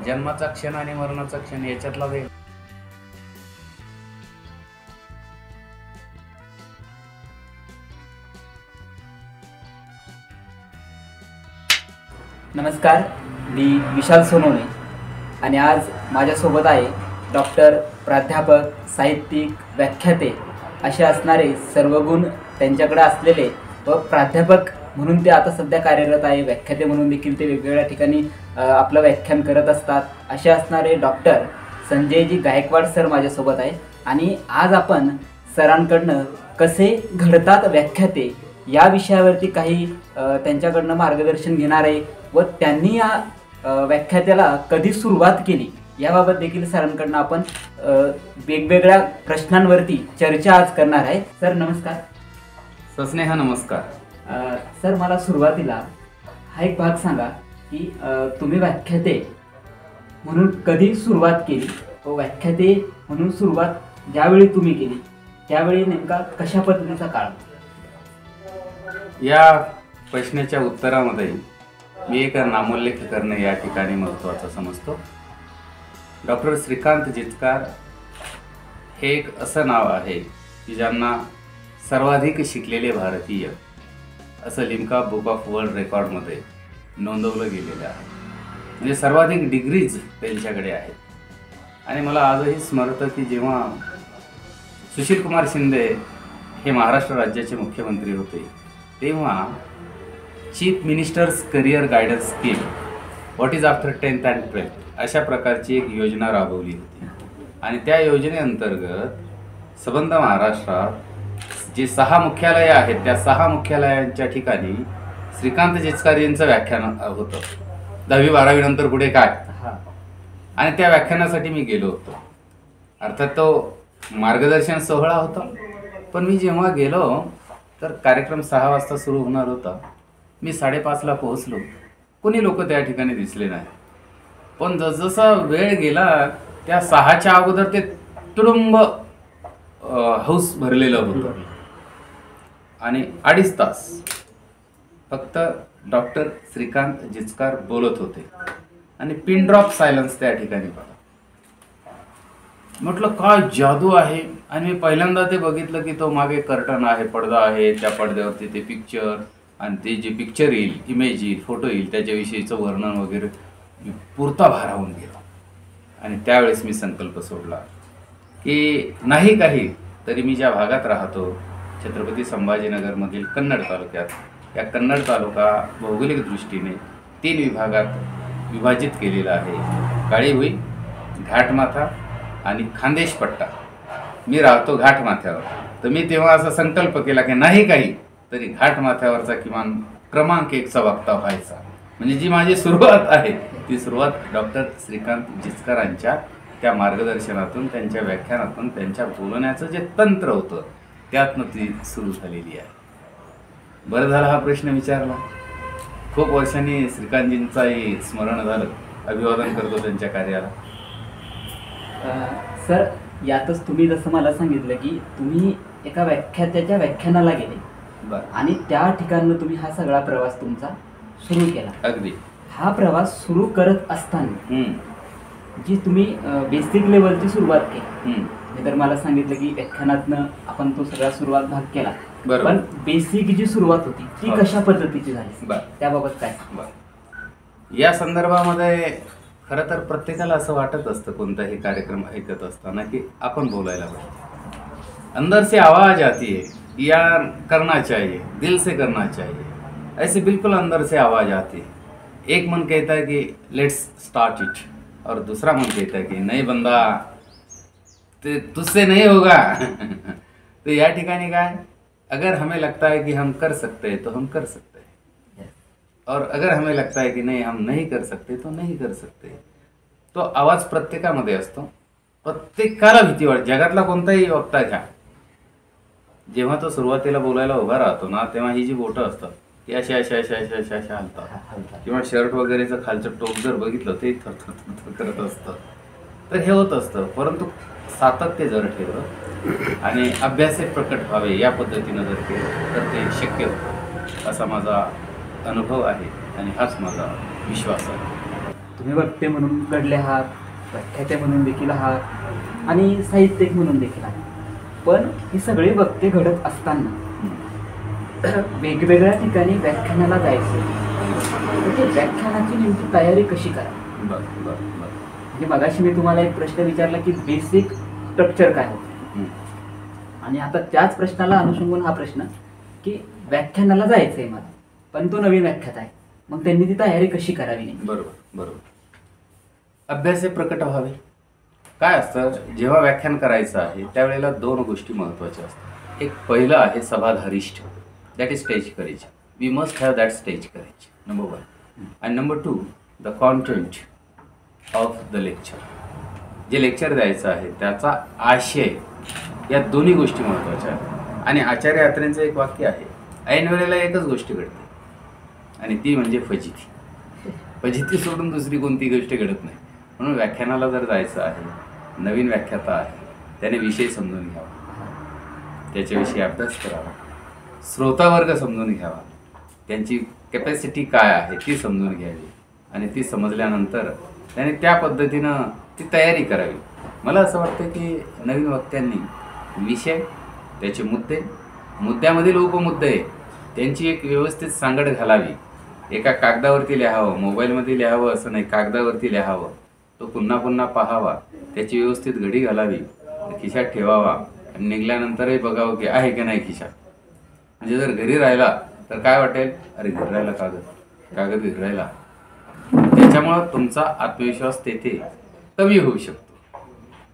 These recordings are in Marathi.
जन्माचा क्षण आणि मरणाचा क्षण याच्यातला वेळ. नमस्कार, मी विशाल सोनवणे आणि आज माझ्यासोबत आहे डॉक्टर, प्राध्यापक, साहित्यिक, व्याख्याते असे असणारे सर्व गुण त्यांच्याकडे असलेले व प्राध्यापक म्हणून ते आता सध्या कार्यरत आहे, व्याख्याते म्हणून देखील ते वेगवेगळ्या ठिकाणी आपलं व्याख्यान करत असतात, असे असणारे डॉक्टर संजयजी गायकवाड सर माझ्यासोबत आहे. आणि आज आपण सरांकडनं कसे घडतात व्याख्याते या विषयावरती काही त्यांच्याकडनं मार्गदर्शन घेणार आहे व त्यांनी या व्याख्यात्याला कधी सुरुवात केली याबाबत देखील सरांकडनं आपण वेगवेगळ्या प्रश्नांवरती चर्चा आज करणार आहे. सर नमस्कार. सस्नेह नमस्कार. सर मला सुरुवातीला हा एक भाग सांगा की तुम्ही व्याख्याते म्हणून कधी सुरुवात केली व व्याख्याते म्हणून सुरुवात ज्यावेळी तुम्ही केली त्यावेळी नेमका कशा पद्धतीचा काळ. या प्रश्नाच्या उत्तरामध्ये मी एक नामोल्लेख करणे या ठिकाणी महत्त्वाचं समजतो. डॉक्टर श्रीकांत जिचकार हे एक असं नाव आहे की ज्यांना सर्वाधिक शिकलेले भारतीय असं लिम्का बुक ऑफ वर्ल्ड रेकॉर्डमध्ये नोंदवलं गेलेलं आहे. म्हणजे सर्वाधिक डिग्रीज त्यांच्याकडे आहेत. आणि मला आजही स्मरतं की जेव्हा सुशीलकुमार शिंदे हे महाराष्ट्र राज्याचे मुख्यमंत्री होते तेव्हा chief ministers career guidance scheme what is after 10th and 12th अशा प्रकारची एक योजना राबवली होती. आणि त्या योजनेअंतर्गत संबंध महाराष्ट्रात जे 6 मुख्यालये आहेत त्या 6 मुख्यालयांच्या ठिकाणी श्रीकांत जिचकार यांचं व्याख्यान होतं. 10वी 12वी नंतर पुढे काय. आणि त्या व्याख्यानासाठी मी गेलो होतो. अर्थात तो मार्गदर्शन सोहळा होता. पण मी जेव्हा गेलो तर कार्यक्रम 6 वाजता सुरू होणार होता. मी 5:30ला पोहोचलो. कोणी लोक त्या ठिकाणी दिसले नाही. पण जसजसा वेळ गेला त्या 6च्या अगोदर ते तुडुंब हाऊस भरलेलं होतं. आणि 2.5 तास फक्त डॉक्टर श्रीकांत जिचकार बोलत होते आणि पिन ड्रॉप सायलन्स त्या ठिकाणी बघा. म्हटलं काय जादू आहे. आणि मी पहिल्यांदा ते बघितलं की तो मागे कर्टन आहे, पडदा आहे, त्या पडद्यावरती ते पिक्चर आणि ते जे पिक्चर येईल, इमेज येईल, फोटो येईल त्याच्याविषयीचं वर्णन वगैरे मी पुरता भारावून गेलो. आणि त्यावेळेस मी संकल्प सोडला की नाही काही तरी मी ज्या भागात राहतो छत्रपती संभाजीनगरमधील कन्नड तालुक्यात, या कन्नड तालुका भौगोलिक दृष्टीने 3 विभागात विभाजित केलेला आहे. काळीभुई, घाटमाथा आणि खानदेश पट्टा. मी राहतो घाटमाथ्यावर. तर मी तेव्हा असा संकल्प केला की नाही काही तरी घाटमाथ्यावरचा किमान क्रमांक 1चा वक्ता व्हायचा. म्हणजे जी माझी सुरुवात आहे ती सुरुवात डॉक्टर श्रीकांत जिचकारांच्या त्या मार्गदर्शनातून, त्यांच्या व्याख्यानातून, त्यांच्या बोलण्याचं जे तंत्र होतं त्यातनं ती सुरू झालेली आहे. बरं झालं हा प्रश्न विचारला. खूप वर्षांनी श्रीकांतजींचाही स्मरण झालं. अभिवादन करतो त्यांच्या कार्याला. सर यातच तुम्ही जसं मला सांगितलं की तुम्ही एका व्याख्यात्याच्या व्याख्यानाला गेले आणि त्या ठिकाणी तुम्ही हा सगळा प्रवास तुमचा सुरू केला. अगदी. हा प्रवास सुरू करत असताना जी तुम्ही बेसिक लेवलची सुरुवात केली, तर मला सांगितलं की व्याख्यानातनं आपण तो सगळा सुरुवात भाग केला. पण बेसिक जी सुरुवात होती ती कशा पद्धतीची झाली त्याबाबत काय. या संदर्भामध्ये खरं तर प्रत्येकाला असं वाटत असतं कोणताही कार्यक्रम ऐकत असताना की आपण बोलायला पाहिजे. अंदर से आवाज आती है या करना चाहिए, दिल से करना चाहिए, ऐसे बिल्कुल अंदर से आवाज आती है. एक मन कहता है कि लेट्स स्टार्ट इट और दूसरा मन कहता है कि नहीं बंदा ते तुझसे नहीं होगा. तो या ठिकाणी काय, अगर हमें लगता है कि हम कर सकते हैं तो हम कर सकते हैं और अगर हमें लगता है कि नहीं हम नहीं कर सकते तो नहीं कर सकते. तो आवाज प्रत्येकामध्ये असतो. प्रत्येकाला भीती वाटते. जगातला कोणताही वक्ता घ्या, जेव्हा तो सुरुवातीला बोलायला उभा राहतो ना तेव्हा ही जी बोटं असतात ती अशा अशा अशा अशा अशा अशा हलतात. किंवा शर्ट वगैरेचं खालचं टोक जर बघितलं ते थर करत असतं. तर हे होत असतं. परंतु सातत्य जर ठेवलं आणि अभ्यासे प्रकट व्हावे या पद्धतीनं जर केलं तर ते शक्य होतं असा माझा अनुभव आहे आणि हाच माझा विश्वास आहे. तुम्ही वक्ते म्हणून घडले आहात, व्याख्याते म्हणून देखील आहात आणि साहित्यिक म्हणून देखील आहात. पण ही सगळी वक्ते घडत असताना वेगवेगळ्या ठिकाणी व्याख्यानाला जायचं, तर ते व्याख्यानाची नेमकी तयारी कशी करावी? म्हणजे मगाशी मी तुम्हाला एक प्रश्न विचारला की बेसिक स्ट्रक्चर काय होतं, आणि आता त्याच प्रश्नाला अनुषंगून हा प्रश्न की व्याख्यानाला जायचंय मला, पण तो नवीन व्याख्यात आहे, मग त्यांनी ती तयारी कशी करावी? नाही बरोबर. अभ्यास हे प्रकट व्हावे. काय असतं, जेव्हा व्याख्यान करायचं आहे त्यावेळेला 2 गोष्टी महत्त्वाच्या असतात. एक पहिलं आहे सभाधारिष्ठ, that is stage courage. We must have that stage courage, number 1. आणि number 2, the content of the lecture. जे लेक्चर द्यायचं आहे त्याचा आशय, या दोन्ही गोष्टी महत्त्वाच्या आहेत. आणि आचार्य अत्रेंचं एक वाक्य आहे, ऐन वेळेला एकच गोष्ट घडते आणि ती म्हणजे फजिती. फजिती सोडून दुसरी कोणती गोष्ट घडत नाही. म्हणून व्याख्यानाला जर जायचं आहे, नवीन व्याख्याता आहे, त्याने विषय समजून घ्यावा, त्याच्याविषयी अभ्यास करावा, श्रोतावर्ग समजून घ्यावा, त्यांची कॅपॅसिटी काय आहे ती समजून घ्यावी, आणि ती समजल्यानंतर त्याने त्या पद्धतीनं ती तयारी करावी. मला असं वाटतं की नवीन वक्त्यांनी विषय, त्याचे मुद्दे, मुद्द्यामधील उपमुद्दे, त्यांची एक व्यवस्थित सांगड घालावी. एका कागदावरती लिहावं, मोबाईलमध्ये लिहावं असं नाही, कागदावरती लिहावं, तो पुन्हा पुन्हा पाहावा, त्याची व्यवस्थित घडी घालावी, खिशात ठेवावा, आणि निघाल्यानंतरही बघावं की आहे की नाही खिशात. म्हणजे जर घरी राहिला तर काय वाटेल, अरे घरी राहिला कागद घरी राहिला. त्याच्यामुळं तुमचा आत्मविश्वास तेथे कमी होऊ शकतो.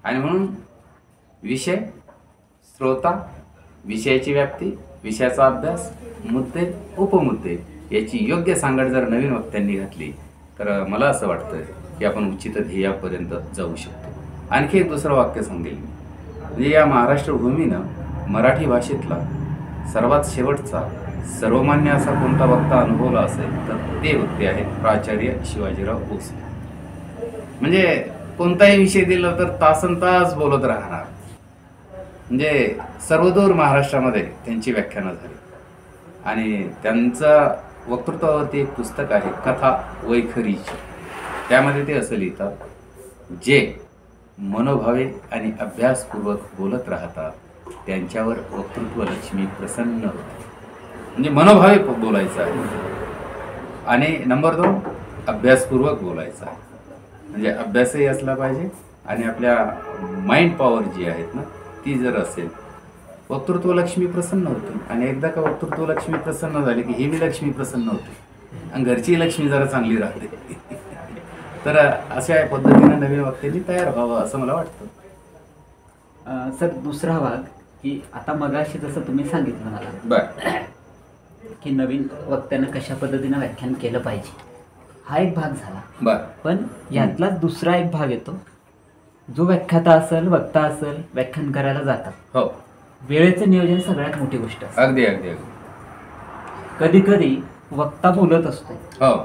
आणि म्हणून विषय, श्रोता, विषयाची व्याप्ती, विषयाचा अभ्यास, मुद्दे, उपमुद्दे याची योग्य सांगड जर नवीन वक्त्यांनी घातली तर मला असं वाटतं की आपण उचित ध्येयापर्यंत जाऊ शकतो. आणखी एक दुसरं वाक्य सांगेल मी, म्हणजे या महाराष्ट्र भूमीनं मराठी भाषेतला सर्वात शेवटचा सर्वमान्य असा कोणता वक्ता अनुभवला असेल तर ते वक्ते आहेत प्राचार्य शिवाजीराव भोसले. म्हणजे कोणताही विषय दिला तर तासनतास बोलत राहणार. म्हणजे सर्वदूर महाराष्ट्रामध्ये त्यांची व्याख्यानं झाली. आणि त्यांचा वक्तृत्वावरती एक पुस्तक आहे, कथा वैखरीची. त्यामध्ये ते असं लिहितात, जे मनोभावे आणि अभ्यासपूर्वक बोलत राहतात त्यांच्यावर वक्तृत्व लक्ष्मी प्रसन्न होते. म्हणजे मनोभावे बोलायचं आहे. आणि नंबर 2, अभ्यासपूर्वक बोलायचं आहे. म्हणजे अभ्यासही असला पाहिजे आणि आपल्या माइंड पॉवर जी आहेत ना ती जर असेल, वक्तृत्व लक्ष्मी प्रसन्न होते. आणि एकदा का वक्तृत्व लक्ष्मी प्रसन्न झाली की ही बी लक्ष्मी प्रसन्न होते आणि घरची लक्ष्मी जरा चांगली राहते. तर अशा पद्धतीने नवीन वक्त्यांनी तयार व्हावं असं मला वाटतं. सर, दुसरा भाग की आता मगाशी जसं तुम्ही सांगितलं मला बरं की नवीन वक्त्यानं कशा पद्धतीनं व्याख्यान केलं पाहिजे, हा एक भाग झाला. बरं. पण यातलाच दुसरा एक भाग येतो, जो व्याख्याता असेल, वक्ता असेल, व्याख्यान करायला जातात. हो, वेळेचं नियोजन सगळ्यात मोठी गोष्ट असते. अगदी अगदी अगदी. कधी कधी वक्ता बोलत असतो, हो,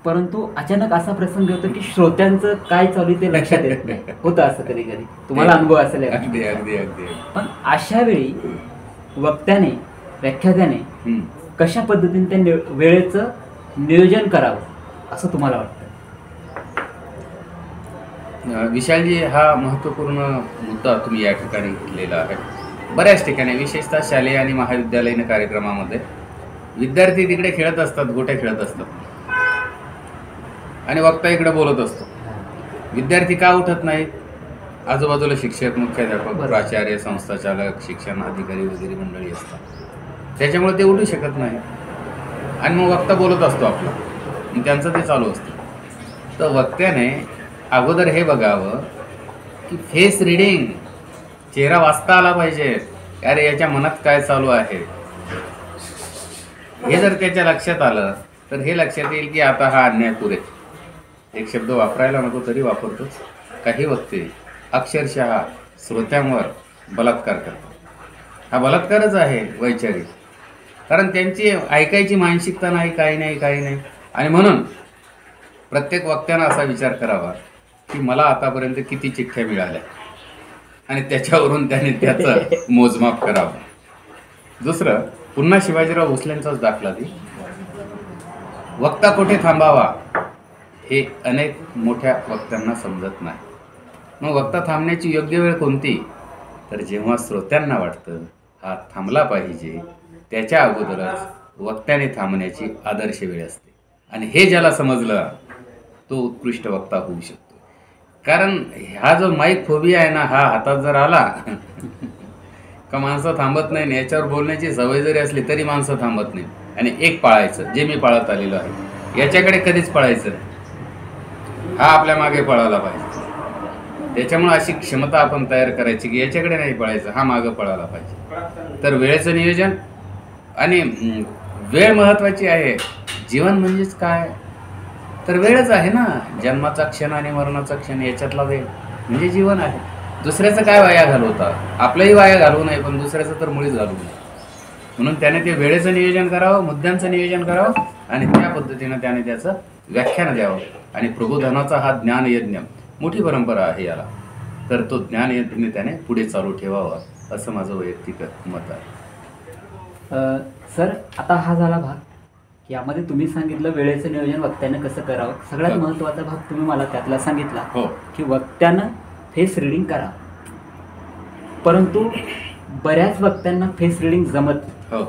परंतु अचानक असा प्रसंग होतो की श्रोत्यांचं काय चालू आहे ते लक्षात येत नाही. होतं असं कधी कधी, तुम्हाला अनुभव असेल. अगदी अगदी अगदी. पण अशा वेळी वक्त्याने, व्याख्यात्याने कशा पद्धतीने त्या वेळेचं नियोजन करावं असं तुम्हाला वाटतं? विशालजी, हा महत्त्वपूर्ण मुद्दा तुम्ही या ठिकाणी घेतलेला आहे. बऱ्याच ठिकाणी, विशेषतः शालेय आणि महाविद्यालयीन कार्यक्रमामध्ये विद्यार्थी तिकडे खेळत असतात, गोट्या खेळत असतात आणि वक्ता इकडे बोलत असतो. विद्यार्थी का उठत नाहीत? आजूबाजूला शिक्षक, मुख्याध्यापक, प्राचार्य, संस्थाचालक, शिक्षण अधिकारी वगैरे मंडळी असतात. त्याच्यामुळे ते उठू शकत नाही आणि मग वक्ता बोलत असतो आपला, त्यांचं ते चालू असतं. तर वक्त्याने अगोदर हे बघावं की फेस रिडिंग, चेहरा वाचता आला पाहिजे. अरे याच्या मनात काय चालू आहे हे जर त्याच्या लक्षात आलं तर हे लक्षात येईल की आता हा अन्याय पुरे. एक शब्द वापरायला नको तरी वापरतोच. काही वक्ते अक्षरशः श्रोत्यांवर बलात्कार करतात. हा बलात्कारच आहे वैचारिक, कारण त्यांची ऐकायची मानसिकता नाही, काही नाही. आणि म्हणून प्रत्येक वक्त्यानं असा विचार करावा की मला आतापर्यंत किती चिठ्ठ्या मिळाल्या आणि त्याच्यावरून त्याने त्याचं मोजमाप करावं. दुसरं, पुन्हा शिवाजीराव भोसलेंचाच दाखला दे. वक्ता कोठे थांबावा हे अनेक मोठ्या वक्त्यांना समजत नाही. मग वक्ता थांबण्याची योग्य वेळ कोणती? तर जेव्हा श्रोत्यांना वाटतं हा थांबला पाहिजे, त्याच्या अगोदरच वक्त्याने थांबण्याची आदर्श वेळ असते. आणि हे ज्याला समजलं तो उत्कृष्ट वक्ता होऊ शकतो. कारण हा जो माईक फोबिया आहे ना, हा हातात जर आला का माणसं थांबत नाही. आणि याच्यावर बोलण्याची सवय जरी असली तरी माणसं थांबत नाही. आणि एक पाळायचं, जे मी पाळत आलेलो आहे, याच्याकडे कधीच पळायचं नाही. हा आपल्या मागे पळायला पाहिजे. त्याच्यामुळे अशी क्षमता आपण तयार करायची की याच्याकडे नाही पळायचं, हा मागं पळायला पाहिजे. तर वेळेचं नियोजन आणि वेळ महत्त्वाची आहे. जीवन म्हणजेच काय? तर वेळच आहे ना. जन्माचा क्षण आणि मरणाचा क्षण याच्यातला वेळ म्हणजे जीवन आहे. दुसऱ्याचं काय वाया घालवता? आपलंही वाया घालवू नये, पण दुसऱ्याचं तर मुळीच घालवू नये. म्हणून त्याने ते वेळेचं नियोजन करावं, मुद्द्यांचं नियोजन करावं आणि त्या पद्धतीनं त्याने त्याचं व्याख्यान द्यावं. आणि प्रबोधनाचा हा ज्ञानयज्ञ मोठी परंपरा आहे याला. तर तो ज्ञानयज्ञ त्याने पुढे चालू ठेवावा, असं माझं वैयक्तिक मत आहे. सर, आता हा झाला भाग, यामध्ये तुम्ही सांगितलं वेळेचं नियोजन वक्त्यानं कसं करावं. सगळ्यात महत्त्वाचा भाग तुम्ही मला त्यातला सांगितला की वक्त्यानं फेस रिडिंग करावं. परंतु बऱ्याच वक्त्यांना फेस रिडिंग जमत नाही.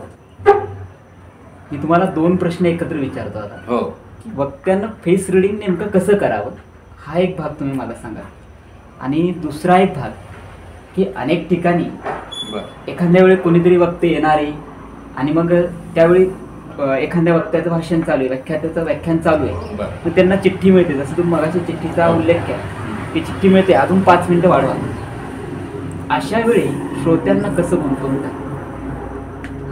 मी तुम्हाला 2 प्रश्न एकत्र विचारतो आता. वक्त्यानं फेस रिडिंग नेमकं कसं करावं हा एक भाग तुम्ही मला सांगा. आणि दुसरा एक भाग की अनेक ठिकाणी एखाद्या वेळी कोणीतरी वक्ते येणार आहे आणि मग त्यावेळी एखाद्या वक्त्याचं भाषण चालू आहे, व्याख्यात्याचं व्याख्यान चालू आहे, मग त्यांना चिठ्ठी मिळते. जसं तुम्ही मगाशी चिठ्ठीचा उल्लेख केला की चिठ्ठी मिळते, अजून 5 मिनिटं वाढवा. अशा वेळी श्रोत्यांना कसं गुंतवून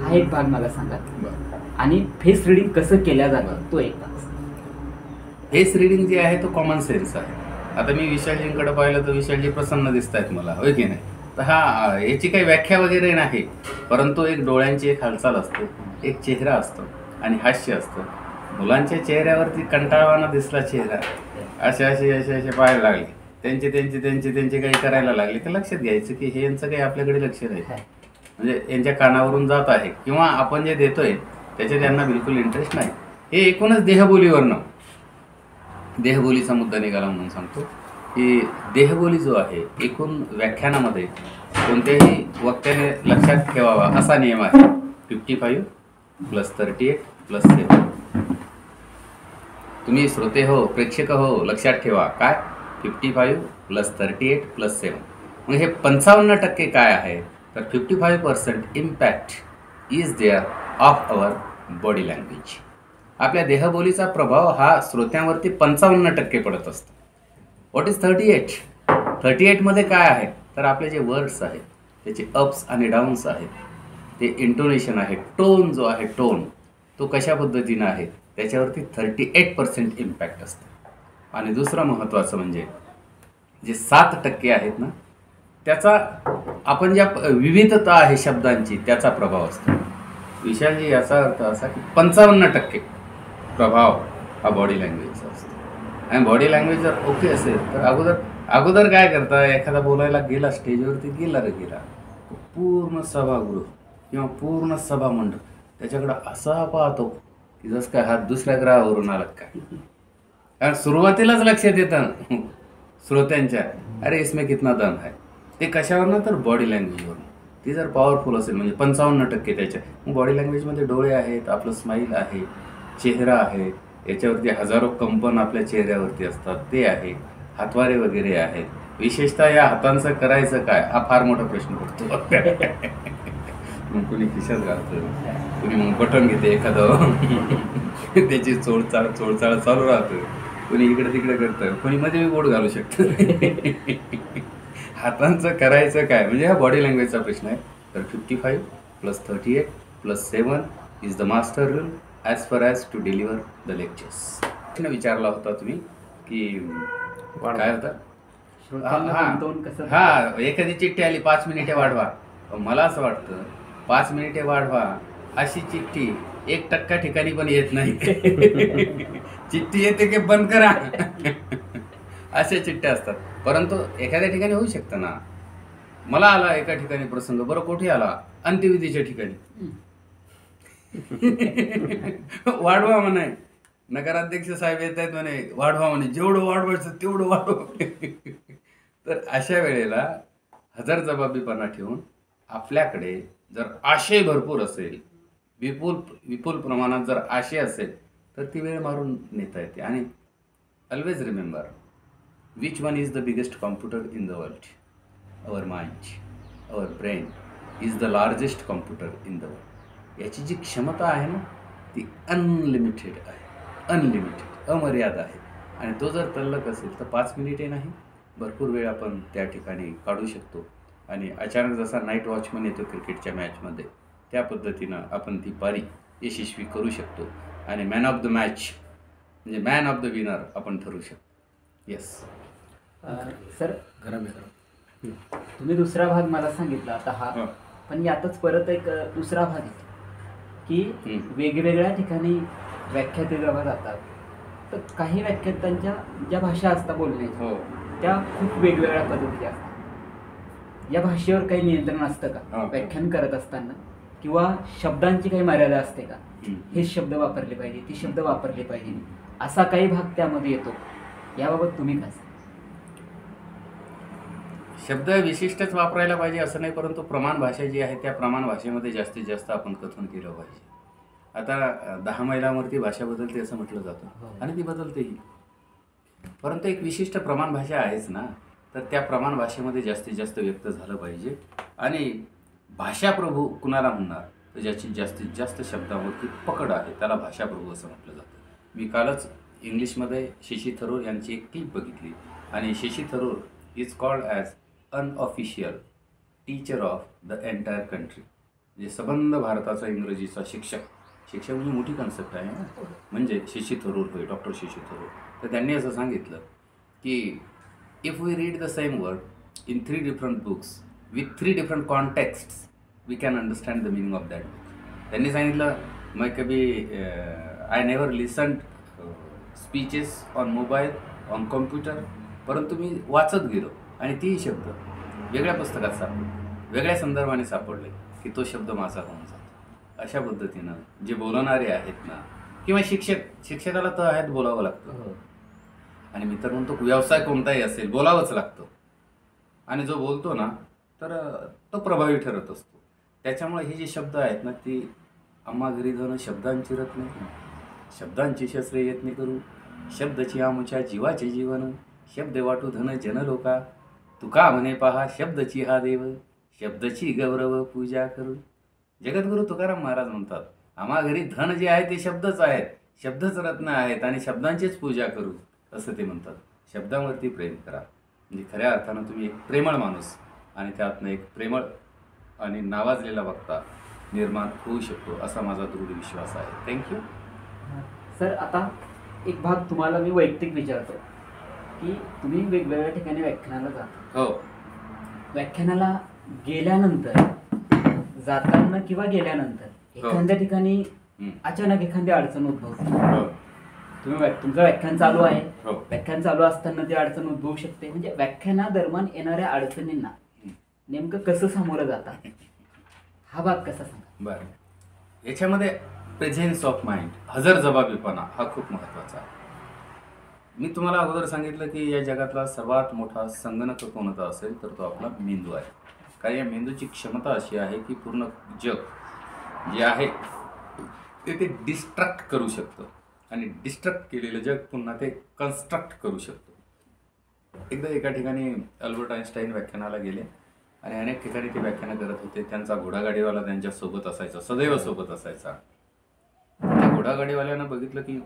हा एक भाग मला सांगा. आणि फेस रिडिंग कसं केल्या जातं तो एक भाग. फेस रिडिंग जे आहे तो कॉमन सेन्स आहे. आता मी विशालजींकडे पाहिलं तर विशालजी प्रसन्न दिसत आहेत मला, होय की नाही? तर हा याची काही व्याख्या वगैरे नाही, परंतु एक डोळ्यांची एक हालचाल असते, एक चेहरा असतो आणि हास्य असतं. मुलांच्या चेहऱ्यावरती कंटाळवाना दिसला चेहरा, असे पाहायला लागले, त्यांचे काही करायला लागले, तर लक्षात घ्यायचं की हे यांचं काही आपल्याकडे लक्ष नाही, म्हणजे यांच्या कानावरून जात आहे किंवा आपण जे देतोय त्याच्यात त्यांना बिलकुल इंटरेस्ट नाही. हे एकूणच देहबोलीचा मुद्दा निघाला म्हणून सांगतो की देहबोली जो आहे एकूण व्याख्यानामध्ये कोणत्याही वक्त्याने लक्षात ठेवावा असा नियम आहे. 55 + 38 + 7. तुम्ही श्रोते हो, प्रेक्षक हो, लक्षात ठेवा काय? 55 + 38 + 7. मग हे 55% काय आहे? तर 55% impact is there of our body language. आपल्या देहबोलीचा प्रभाव हा श्रोत्यांवरती 55% पडत असतो. What is 38? 38मध्ये काय आहे? तर आपले जे वर्ड्स आहेत त्याचे अप्स आणि डाऊन्स आहेत, ते इंटोनेशन आहे, टोन जो आहे, टोन तो कशा पद्धतीनं आहे त्याच्यावरती 38% इम्पॅक्ट असतो. आणि दुसरं महत्त्वाचं म्हणजे जे 7% आहेत ना, त्याचा आपण ज्या विविधता आहे शब्दांची त्याचा प्रभाव असतो. विशालजी, याचा अर्थ असा की 55% प्रभाव हा बॉडी लँग्वेजचा असतो. आणि बॉडी लँग्वेज जर ओके असेल तर अगोदर काय करता, एखादा बोलायला गेला, स्टेजवरती गेला पूर्ण सभागृह किंवा पूर्ण सभामंडळ त्याच्याकडं असा पाहतो की जसं काय हा दुसऱ्या ग्रहावरून आला काय. कारण सुरुवातीलाच लक्षात येतं श्रोत्यांच्या, अरे इसमें कितना दम है. ते कशावरनं? तर बॉडी लँग्वेजवरून. ती जर पॉवरफुल असेल म्हणजे 55% त्याच्या, मग बॉडी लँग्वेजमध्ये डोळे आहेत, आपलं स्माईल आहे, चेहरा आहे, याच्यावरती हजारो कंपन आपल्या चेहऱ्यावरती असतात, ते आहे, हातवारे वगैरे आहेत. विशेषतः या हातांचं करायचं काय हा फार मोठा प्रश्न पडतो. मग कुणी खिशात घालतं, कुणी मग बटन घेते एखादं, त्याची चोळचाळ चालू राहतं, कुणी इकडे तिकडे करतं, कोणी मध्ये बोट घालू शकतं. हातांचं करायचं काय म्हणजे हा बॉडी लँग्वेजचा प्रश्न आहे. तर 55 + 38 + 7 is the master rule as far as to deliver the lectures. प्रश्न विचारला होता तुम्ही की काय होता? हा, एखादी चिठ्ठी आली 5 मिनिटे वाढवा. मला असं वाटतं 5 मिनिटे वाढवा अशी चिठ्ठी 1% ठिकाणी पण येत नाही. चिठ्ठी येते की बंद करा अशा चिठ्ठ्या असतात. परंतु एखाद्या ठिकाणी होऊ शकतं ना. मला आला एका ठिकाणी प्रसंग, बरं कुठे आला? अंत्यविधीच्या ठिकाणी. वाढवा म्हणाय नगराध्यक्ष साहेब येत आहेत म्हणे वाढवा, म्हणे जेवढं वाढवायचं तेवढं वाढव. तर अशा वेळेला हजरजबाबीपणा ठेवून आपल्याकडे जर आशय भरपूर असेल, विपुल विपुल प्रमाणात जर आशय असेल, तर ती वेळ मारून नेता येते. आणि always remember, which one is the biggest computer in the world? Our mind, our brain is the largest computer in the world. याची जी क्षमता आहे ना, ती अनलिमिटेड आहे, अनलिमिटेड, अमर्याद आहे. आणि तो जर तल्लक असेल तर 5 मिनिटे नाही, भरपूर वेळ आपण त्या ठिकाणी काढू शकतो. आणि अचानक जसा नाईट वॉचमन येतो क्रिकेटच्या मॅचमध्ये, त्या पद्धतीनं आपण ती पारी यशस्वी करू शकतो. आणि मॅन ऑफ द मॅच म्हणजे मॅन ऑफ द विनर आपण ठरू शकतो. येस सर, गरम तुम्ही दुसरा भाग मला सांगितला आता हा, हां. पण यातच परत एक दुसरा भाग आहे की वेगवेगळ्या ठिकाणी व्याख्याते जेव्हा जातात, तर काही व्याख्यातांच्या ज्या भाषा असतात बोलण्याच्या, हो. त्या खूप वेगवेगळ्या पद्धतीच्या असतात. या भाषेवर काही नियंत्रण असतं का हां. व्याख्यान करत असताना? किंवा शब्दांची काही मर्यादा असते का? हे शब्द वापरले पाहिजे, ती शब्द वापरले पाहिजे, असा काही भाग त्यामध्ये येतो. याबाबत तुम्ही काय सांगा? शब्द विशिष्टच वापरायला पाहिजे असं नाही, परंतु प्रमाण भाषा जी आहे त्या प्रमाण भाषेमध्ये जास्तीत जास्त आपण कथन केलं पाहिजे. आता 10 मैलांवरती भाषा बदलते असं म्हटलं जातं, आणि ती बदलतेही, परंतु एक विशिष्ट प्रमाण भाषा आहेच ना. तर त्या प्रमाण भाषेमध्ये जास्तीत जास्त व्यक्त झालं पाहिजे. आणि भाषाप्रभू कुणाला म्हणणार, तर ज्याची जास्तीत जास्त शब्दावरती पकड आहे त्याला भाषाप्रभू असं म्हटलं जातं. मी कालच इंग्लिशमध्ये शशी थरूर यांची एक क्लिप बघितली, आणि Shashi Tharoor is called as unofficial teacher of the entire country. म्हणजे सबंध भारताचा इंग्रजीचा शिक्षक. शिक्षक म्हणजे मोठी कन्सेप्ट आहे ना. म्हणजे शशी थरूर होय, डॉक्टर शशी थरूर. तर त्यांनी असं सांगितलं की if we read the same word in 3 different books with 3 different contexts we can understand the meaning of that book. त्यांनी सांगितलं, मैं कभी I never listened speeches on mobile, on computer, परंतु मी वाचत गेलो आणि तीही शब्द वेगळ्या पुस्तकात सापडले, वेगळ्या संदर्भाने सापडले की तो शब्द माझा होऊन जातो. अशा पद्धतीनं जे बोलणारे आहेत ना, किंवा शिक्षकाला तर आहेत बोलावं लागतं. आणि मी तर म्हणतो व्यवसाय कोणताही असेल बोलावंच लागतं. आणि जो बोलतो ना, तर तो प्रभावी ठरत असतो. त्याच्यामुळे हे जे शब्द आहेत ना, ती आम्हा घरी धन शब्दांची रत्ने, शब्दांची शस्त्रे यत्ने करू, शब्दची आमुच्या जीवाचे जीवन, शब्द वाटू धन जन लोका, तुका म्हणे पहा शब्दची हा देव, शब्दची गौरव पूजा करू. जगद्गुरू तुकाराम महाराज म्हणतात, आम्हा घरी धन जे आहे ते शब्दच आहेत, शब्दच रत्न आहेत, आणि शब्दांचीच पूजा करू असं ते म्हणतात. शब्दांवरती प्रेम करा, म्हणजे खऱ्या अर्थानं तुम्ही एक प्रेमळ माणूस आणि त्यातनं एक प्रेमळ आणि नावाजलेला वक्ता निर्माण होऊ शकतो, असा माझा दृढ विश्वास आहे. Thank you sir. आता एक भाग तुम्हाला मी वैयक्तिक विचारतो की तुम्ही वेगवेगळ्या ठिकाणी व्याख्यानाला जाता. हो. व्याख्यानाला गेल्यानंतर, जाताना किंवा गेल्यानंतर एखाद्या ठिकाणी अचानक एखादी अडचण उद्भवते. तुमचं व्याख्यान चालू आहे, व्याख्यान चालू असताना ती अडचण उद्भवू शकते. म्हणजे व्याख्यानादरम्यान येणाऱ्या अडचणींना नेमकं कसं सामोरं जातात, हा भाग कसा सांगा? बरं, याच्यामध्ये प्रेझेन्स ऑफ माइंड, हजरजबाबीपणा हा खूप महत्त्वाचा आहे. मी तुम्हाला अगोदर सांगितलं की या जगातला सर्वात मोठा संगणक कोणता असेल तर तो आपला मेंदू आहे. कारण या मेंदूची क्षमता अशी आहे की पूर्ण जग जे आहे ते डिस्ट्रक्ट करू शकतं, आणि डिस्ट्रक्ट केलेलं जग पुन्हा ते कन्स्ट्रक्ट करू शकतो. एकदा एका ठिकाणी अल्बर्ट आइन्स्टाईन व्याख्यानाला गेले, आणि अनेक ठिकाणी ते व्याख्यानं करत होते. त्यांचा घोडागाडीवाला त्यांच्या सोबत असायचा, सदैव सोबत असायचा. त्या घोडागाडीवाल्यानं बघितलं की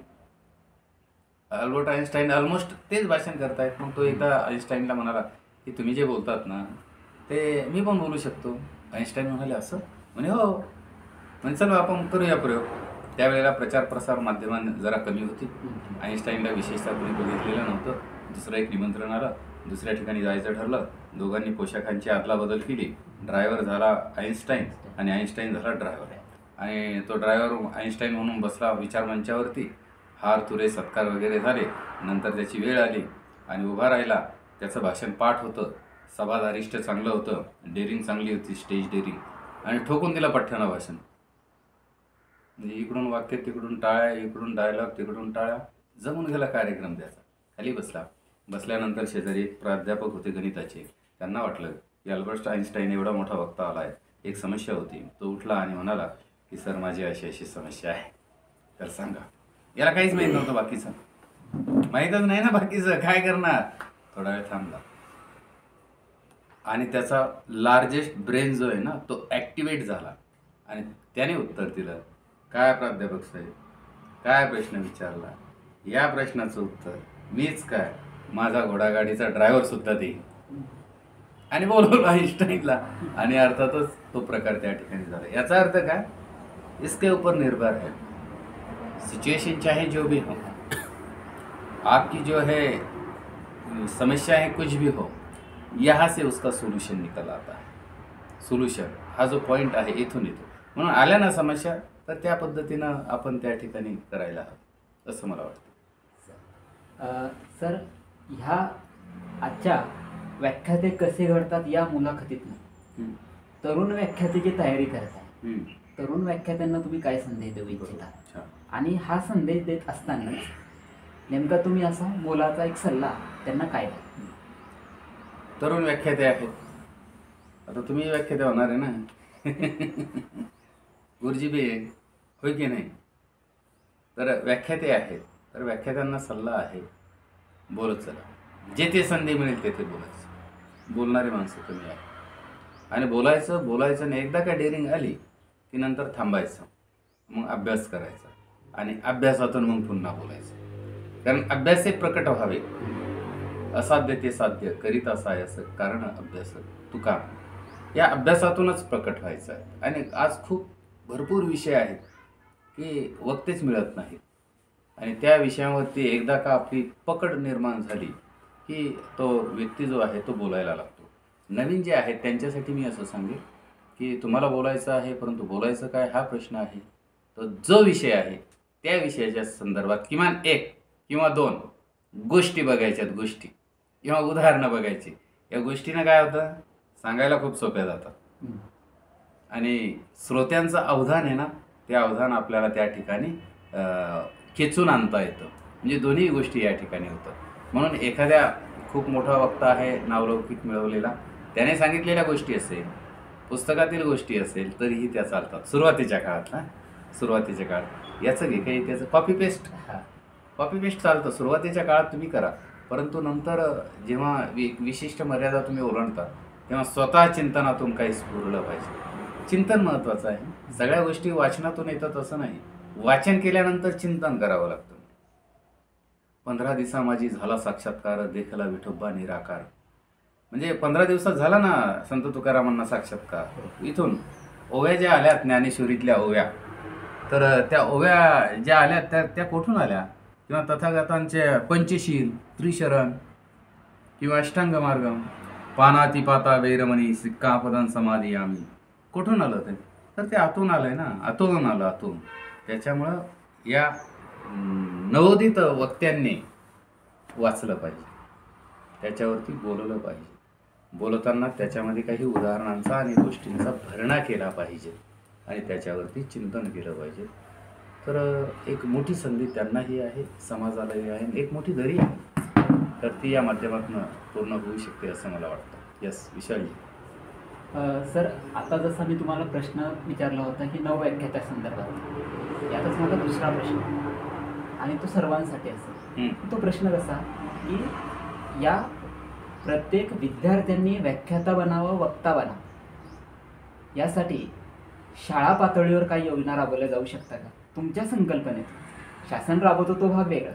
अल्बर्ट आइन्स्टाईन ऑलमोस्ट तेच भाषण करतायत. मग तो एकदा आइन्स्टाईनला म्हणाला की तुम्ही जे बोलतात ना ते मी पण बोलू शकतो. आइन्स्टाईन म्हणाले असं? म्हणे हो. म्हणजे चला आपण करूया प्रयोग. त्यावेळेला प्रचार प्रसार माध्यमांनी जरा कमी होती. आइन्स्टाईनला विशेषतः कोणी बघितलेलं नव्हतं. दुसरं एक निमंत्रण आलं, दुसऱ्या ठिकाणी जायचं ठरलं. दोघांनी पोशाखांची अदलाबदल केली. ड्रायव्हर झाला आइन्स्टाईन आणि आइन्स्टाईन झाला ड्रायव्हर. आणि तो ड्रायव्हर आइन्स्टाईन म्हणून बसला विचारमंचावरती. हार तुरे सत्कार वगैरे झाले. नंतर त्याची वेळ आली आणि उभा राहिला. त्याचं भाषण पाठ होतं, सभाधारिष्ट चांगलं होतं, डेअरिंग चांगली होती, स्टेज डेअरिंग, आणि ठोकून दिलं पठ्ठ्यानं भाषण. म्हणजे इकडून वाक्य तिकडून टाळ्या, इकडून डायलॉग तिकडून टाळ्या, जमून गेला कार्यक्रम त्याचा. खाली बसल्यानंतर शेजारी एक प्राध्यापक होते गणिताचे. त्यांना वाटलं की अल्बर्ट आइन्स्टाईन एवढा मोठा वक्ता आला आहे, एक समस्या होती. तो उठला आणि म्हणाला की सर माझी अशी अशी समस्या आहे, तर सांगा. याला काहीच माहीत नव्हतं बाकीचं, माहीतच नाही ना बाकीचं, काय करणार. थोडा वेळ थांबला आणि त्याचा लार्जेस्ट ब्रेन जो आहे ना तो ॲक्टिवेट झाला आणि त्याने उत्तर दिलं. काय प्राध्यापक साहेब, काय प्रश्न विचारला? या प्रश्नाचं उत्तर मीच काय, माझा घोडागाडीचा ड्रायव्हर सुद्धा देईन. आणि बोलवलं आइन्स्टाईनला आणि अर्थातच तो प्रकार त्या ठिकाणी झाला. याचा अर्थ काय, इसके ऊपर निर्भर है, सिचुएशन चाहे जो भी हो, आपकी जो है समस्या है कुछ भी हो, यहाँ से उसका सोल्यूशन निकल आता है. सोल्यूशन हा जो पॉईंट आहे इथून येतो. म्हणून आल्या ना समस्या तर त्या पद्धतीनं आपण त्या ठिकाणी करायला हवं असं मला वाटतं. सर, ह्या आजच्या व्याख्याते कसे घडतात या मुलाखतीतनं तरुण व्याख्यातेची तयारी करताय. तरुण व्याख्यात्यांना तुम्ही काय संदेश देऊ इच्छिता आणि हा संदेश देत असताना नेमका तुम्ही असा मोलाचा एक सल्ला त्यांना काय द्या? तरुण व्याख्याते आहेत, आता तुम्ही व्याख्याते होणार आहे ना गुरुजी बी आहे, होय की नाही. तर व्याख्याते आहेत, तर व्याख्यात्यांना सल्ला आहे, बोलत चला. जे ते संधी मिळेल ते बोलायचं. बोलणारी माणसं तुम्ही आहे आणि बोलायचं नाही. एकदा का डेअरिंग आली की नंतर थांबायचं, मग अभ्यास करायचा आणि अभ्यासातून मग पुन्हा बोलायचं. कारण अभ्यास एक प्रकट व्हावे, असाध्य ते साध्य करीत असायस कारण अभ्यास तुका, या अभ्यासातूनच प्रकट व्हायचं आहे. आणि आज खूप भरपूर विषय आहेत की वक्तेच मिळत नाहीत आणि त्या विषयावरती एकदा का आपली पकड निर्माण झाली की तो व्यक्ती जो आहे तो बोलायला लागतो. नवीन जे आहेत त्यांच्यासाठी मी असं सांगेन की तुम्हाला बोलायचं आहे, परंतु बोलायचं काय हा प्रश्न आहे. तो जो विषय आहे त्या विषयाच्या संदर्भात किमान 1 किंवा 2 गोष्टी बघायच्यात, गोष्टी किंवा उदाहरणं बघायची. या गोष्टीनं काय होतं, सांगायला खूप सोप्या जातात आणि श्रोत्यांचं अवधान आहे ना, ते अवधान आपल्याला त्या ठिकाणी खेचून आणता येतं. म्हणजे दोन्ही गोष्टी या ठिकाणी होतात. म्हणून एखाद्या खूप मोठा वक्ता आहे, नावलौकिक मिळवलेला, त्याने सांगितलेल्या गोष्टी असेल, पुस्तकातील गोष्टी असेल तरीही त्या चालतात सुरुवातीच्या काळात. सुरुवातीच्या काळात याचं घे काही त्याचं कॉपी पेस्ट चालतं. सुरुवातीच्या काळात तुम्ही करा, परंतु नंतर जेव्हा विशिष्ट मर्यादा तुम्ही ओलांडता तेव्हा स्वतः चिंतनातून काही स्फुरलं पाहिजे. चिंतन महत्त्वाचं आहे. सगळ्या गोष्टी वाचनातून येतात असं नाही, वाचन केल्यानंतर चिंतन करावं लागतं. 15 दिवसा माझी झाला साक्षात्कार, देखला विठोबा निराकार. म्हणजे 15 दिवसात झाला ना संत तुकारामांना साक्षात्कार. इथून ओव्या ज्या आल्या ज्ञानेश्वरीतल्या ओव्या, तर त्या ओव्या ज्या आल्या त्या कुठून आल्या? किंवा तथागतांचे पंचशील, त्रिशरण किंवा अष्टांग मार्गम, पानातिपाता वैरमणी सिक्कापदं समाधी आम्ही, कुठून आलं ते? तर ते आतून आलंय ना, आतून आलं, आतून. त्याच्यामुळं या नवोदित वक्त्यांनी वाचलं पाहिजे, त्याच्यावरती बोललं पाहिजे. बोलताना त्याच्यामध्ये काही उदाहरणांचा आणि गोष्टींचा भरणा केला पाहिजे आणि त्याच्यावरती चिंतन केलं पाहिजे. तर एक मोठी संधी त्यांनाही आहे, समाजालाही आहे, एक मोठी दरी आहे, तर ती या माध्यमातून पूर्ण होऊ शकते असं मला वाटतं. यस विशालजी. सर, आता जसा मी तुम्हाला प्रश्न विचारला होता की नवव्याख्यात्या संदर्भात, यातच माझा दुसरा प्रश्न आणि तो सर्वांसाठी असेल. तो प्रश्न कसा की या प्रत्येक विद्यार्थ्यांनी व्याख्याता बनावं, वक्ता बनावं, यासाठी शाळा पातळीवर काही योजना राबवल्या जाऊ शकता का तुमच्या संकल्पनेत? शासन राबवतो तो भाग वेगळा,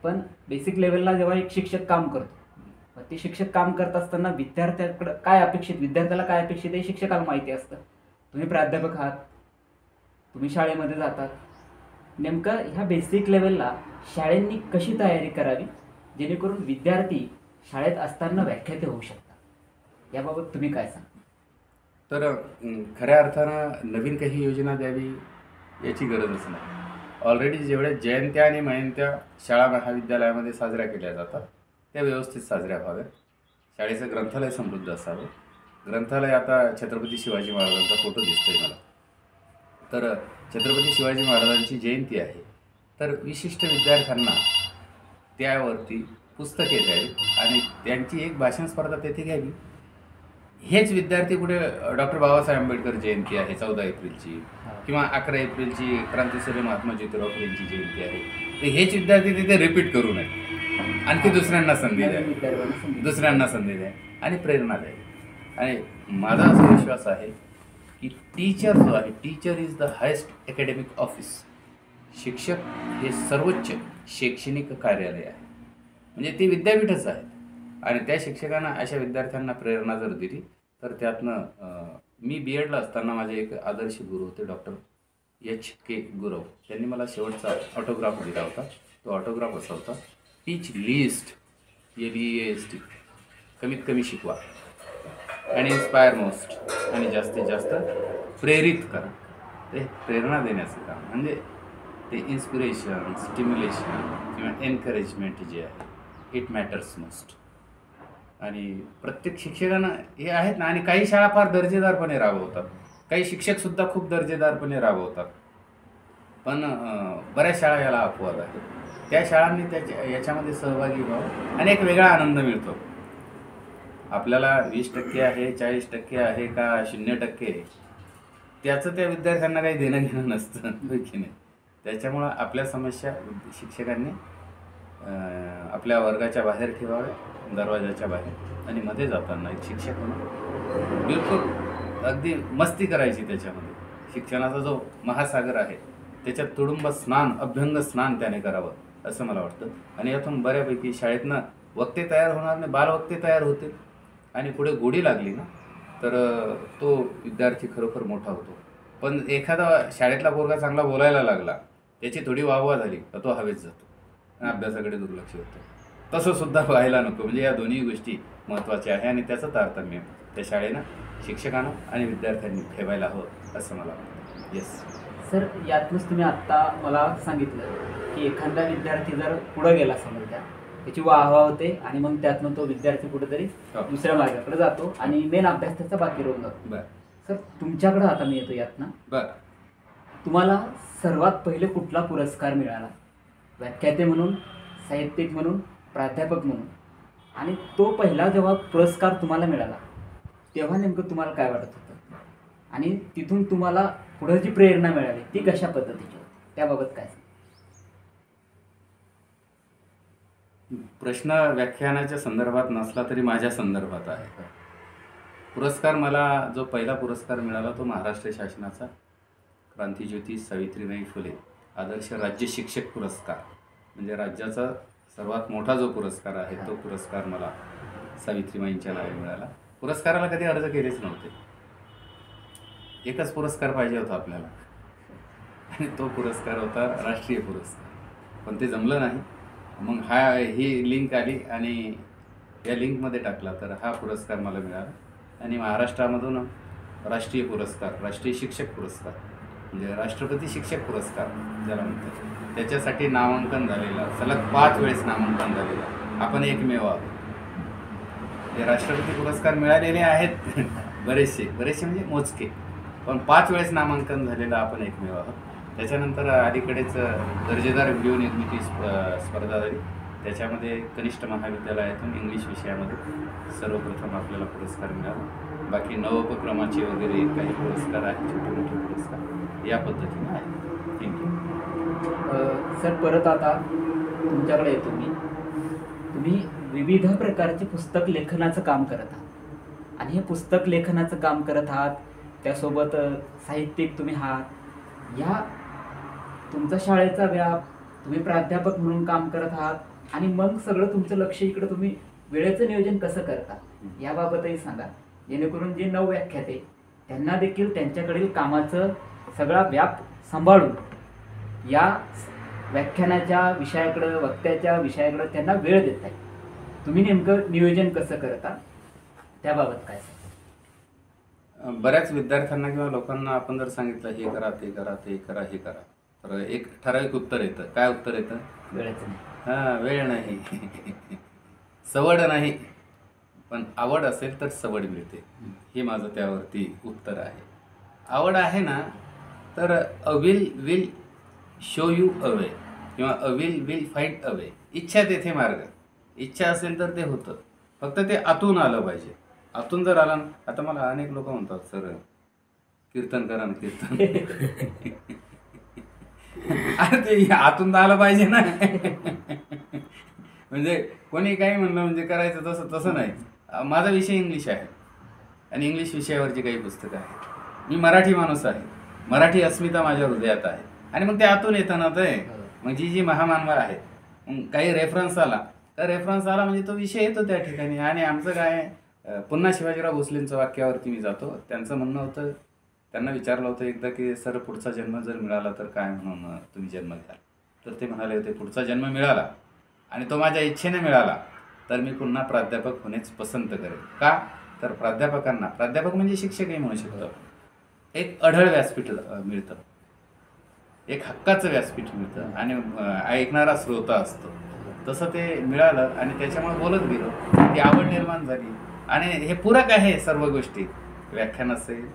पण बेसिक लेवलला जेव्हा एक शिक्षक काम करतो, मग ते शिक्षक काम करत असताना विद्यार्थ्याकडं काय अपेक्षित, विद्यार्थ्याला काय अपेक्षित हे शिक्षकाला माहिती असतं. तुम्ही प्राध्यापक आहात, तुम्ही शाळेमध्ये जातात, नेमकं ह्या बेसिक लेवलला शाळेंनी कशी तयारी करावी जेणेकरून विद्यार्थी शाळेत असताना व्याख्याते होऊ शकतात, याबाबत तुम्ही काय सांगा? तर खऱ्या अर्थानं नवीन काही योजना द्यावी याची गरजच नाही. ऑलरेडी जेवढ्या जयंत्या आणि मयंत्या शाळा महाविद्यालयामध्ये साजऱ्या केल्या जातात त्या व्यवस्थित साजऱ्या व्हाव्यात. शाळेचं ग्रंथालय समृद्ध असावं. ग्रंथालय आता छत्रपती शिवाजी महाराजांचा फोटो दिसतोय मला, तर छत्रपती शिवाजी महाराजांची जयंती आहे, तर विशिष्ट विद्यार्थ्यांना त्यावरती पुस्तके द्यावीत आणि त्यांची एक भाषण स्पर्धा तेथे घ्यावी. हेच विद्यार्थी कुठे डॉक्टर बाबासाहेब आंबेडकर जयंती आहे 14 एप्रिलची किंवा 11 एप्रिलची क्रांतीसूर्य महात्मा ज्योतिराव फुलेंची जयंती आहे, तर हेच विद्यार्थी तिथे रिपीट करू नये. आणखी दुसऱ्यांना संधी द्या आणि प्रेरणा द्या. आणि माझा असा विश्वास आहे की टीचर जो आहे, teacher is the highest academic office. शिक्षक हे सर्वोच्च शैक्षणिक कार्यालय आहे, म्हणजे ते विद्यापीठच आहे. आणि त्या शिक्षकांना अशा विद्यार्थ्यांना प्रेरणा जर दिली तर त्यातनं मी बी एडला असताना माझे एक आदर्श गुरु होते डॉक्टर HK गुरव. त्यांनी मला शेवटचा ऑटोग्राफ दिला होता. तो ऑटोग्राफ असा होता, टीच लिस्ट LEAST, कमीत कमी शिकवा आणि इन्स्पायर मोस्ट, आणि जास्तीत जास्त प्रेरित करा. ते प्रेरणा देण्याचं काम म्हणजे ते इन्स्पिरेशन, स्टिम्युलेशन किंवा एनकरेजमेंट जे आहे, इट मॅटर्स मोस्ट. आणि प्रत्येक शिक्षकांना हे आहेत ना. आणि काही शाळा फार दर्जेदारपणे राबवतात, काही शिक्षकसुद्धा खूप दर्जेदारपणे राबवतात, पण बऱ्याच शाळा याला अपवाद आहेत. त्या शाळांनी याच्यामध्ये सहभागी व्हावं आणि एक वेगळा आनंद मिळतो. आपल्याला 20% आहे, 40% आहे का 0%, त्याचं त्या विद्यार्थ्यांना काही देणं घेणं नसतं की नाही. त्याच्यामुळं आपल्या समस्या शिक्षकांनी आपल्या वर्गाच्या बाहेर ठेवाव्या, दरवाजाच्या बाहेर, आणि मध्ये जाताना एक शिक्षक म्हणून बिलकुल अगदी मस्ती करायची त्याच्यामध्ये. शिक्षणाचा जो महासागर आहे त्याच्यात तुडुंब स्नान, अभ्यंग स्नान त्याने करावं असं मला वाटतं. आणि यातून बऱ्यापैकी शाळेतनं वक्ते तयार होणार नाही, बालवक्ते तयार होतील, आणि पुढे गोडी लागली ना तर तो विद्यार्थी खरोखर मोठा होतो. पण एखादा शाळेतला पोरगा चांगला बोलायला लागला, त्याची थोडी वाहवा झाली तर तो हवेत जातो आणि अभ्यासाकडे दुर्लक्ष होतं. तसं सुद्धा व्हायला नको. म्हणजे या दोन्ही गोष्टी महत्त्वाच्या आहे आणि त्याचं तारतम्य त्या शाळेनं, शिक्षकांना आणि विद्यार्थ्यांनी ठेवायला हवं असं मला वाटतं. येस सर, यातूनच तुम्ही आत्ता मला सांगितलं की एखादा विद्यार्थी जर पुढं गेला समजा, त्याची वाहवा होते आणि मग त्यातनं तो विद्यार्थी कुठेतरी दुसऱ्या मार्गाकडे जातो आणि मेन अभ्यास त्याचा बाकी राहून जातो. बरं सर, तुमच्याकडं आता मी येतो यातनं. बरं, तुम्हाला सर्वात पहिले कुठला पुरस्कार मिळाला? व्याख्याते म्हणून, साहित्यिक म्हणून, प्राध्यापक म्हणून? आणि तो पहिला जेव्हा पुरस्कार तुम्हाला मिळाला तेव्हा नेमकं तुम्हाला काय वाटत होतं? आणि तिथून तुम्हाला पुढे जी प्रेरणा मिळाली ती कशा पद्धतीची होती, त्याबाबत काय? प्रश्न व्याख्यानाच्या संदर्भात नसला तरी माझ्या संदर्भात आहे. पुरस्कार, मला जो पहिला पुरस्कार मिळाला तो महाराष्ट्र शासनाचा क्रांतिज्योती सावित्रीबाई फुले आदर्श राज्य शिक्षक पुरस्कार, म्हणजे राज्याचा सर्वात मोठा जो पुरस्कार आहे तो पुरस्कार मला सावित्रीबाईंच्या नावे मिळाला. पुरस्काराला कधी अर्ज केलेच नव्हते, एकच पुरस्कार पाहिजे होता आपल्याला आणि तो पुरस्कार होता राष्ट्रीय पुरस्कार. पण ते जमलं नाही. मग ही लिंक आली आणि या लिंकमध्ये टाकला तर हा पुरस्कार मला मिळाला. आणि महाराष्ट्रामधून राष्ट्रीय पुरस्कार, राष्ट्रीय शिक्षक पुरस्कार म्हणजे राष्ट्रपती शिक्षक पुरस्कार ज्याला म्हणतात, त्याच्यासाठी नामांकन झालेलं, सलग 5 वेळेस नामांकन झालेलं आपण एकमेव आहोत. हे राष्ट्रपती पुरस्कार मिळालेले आहेत बरेचसे म्हणजे मोजके, पण 5 वेळेस नामांकन झालेलं आपण एकमेव आहोत. त्याच्यानंतर अलीकडेच दर्जेदार व्हिडिओ निर्मिती स्पर्धा झाली, त्याच्यामध्ये कनिष्ठ महाविद्यालयातून इंग्लिश विषयामध्ये सर्वप्रथम आपल्याला पुरस्कार मिळाला. बाकी नवोपक्रमाचे वगैरे काही पुरस्कार आहेत, छोटे मोठे पुरस्कार या पद्धतीने आहेत. थँक्यू. सर, परत आता तुमच्याकडे येतो मी. तुम्ही विविध प्रकारचे पुस्तक लेखनाचं काम करत आहात आणि हे पुस्तक लेखनाचं काम करत आहात, त्यासोबत साहित्यिक तुम्ही आहात. या तुमचा शाळेचा व्याप, तुम्ही प्राध्यापक म्हणून काम करत आहात आणि मग सगळं तुमचं लक्ष इकडं, तुम्ही वेळेचं नियोजन कसं करता याबाबतही सांगा, जेणेकरून जे नवव्याख्याते त्यांना देखील त्यांच्याकडील कामाचं सगळा व्याप सांभाळून या व्याख्यानाच्या विषयाकडं, वक्त्याच्या विषयाकडं त्यांना वेळ देत आहे. तुम्ही नेमकं नियोजन कसं करता त्याबाबत काय? बऱ्याच विद्यार्थ्यांना किंवा लोकांना आपण जर सांगितलं हे करा, ते करा, ते करा, हे करा, तर एक ठराविक उत्तर येतं. काय उत्तर येतं? वेळेचं नाही. हां, वेळ नाही सवड नाही, पण आवड असेल तर सवड मिळते. हे माझं त्यावरती उत्तर आहे. आवड आहे ना तर uh will will show you a way किंवा अ विल फाइंड अ वे. इच्छा तेथे मार्ग. इच्छा असेल तर ते होतं. फक्त ते आतून आलं पाहिजे. आतून जर आलं ना, आता मला अनेक लोक म्हणतात, सर कीर्तन करा ना कीर्तन. अरे ते आतून तर आलं पाहिजे ना. म्हणजे कोणी काही म्हणलं म्हणजे करायचं तसं तसं नाही. माझा विषय इंग्लिश आहे आणि इंग्लिश विषयावरची काही पुस्तकं आहेत. मी मराठी माणूस आहे. मराठी अस्मिता माझ्या हृदयात आहे आणि मग ते आतून येतं ना ते. मग जी महामानव आहेत, मग काही रेफरन्स आला तर रेफरन्स आला म्हणजे तो विषय येतो त्या ठिकाणी. आणि आमचं काय, पुन्हा शिवाजीराव भोसलेंचं वाक्यावरती मी जातो. त्यांचं म्हणणं होतं, त्यांना विचारलं होतं एकदा की सर पुढचा जन्म जर मिळाला तर काय म्हणून तुम्ही जन्म घ्याल. तर ते म्हणाले होते, पुढचा जन्म मिळाला आणि तो माझ्या इच्छेने मिळाला तर मी पुन्हा प्राध्यापक होणेच पसंत करेन. का तर प्राध्यापकांना, प्राध्यापक म्हणजे शिक्षकही म्हणू शकतो, एक अढळ व्यासपीठ मिळतं, एक हक्काचं व्यासपीठ मिळतं आणि ऐकणारा श्रोता असतो. तसं ते मिळालं आणि त्याच्यामुळे बोलत गेलो. ती आवड निर्माण झाली आणि हे पूरक आहे सर्व गोष्टी. व्याख्यान असेल,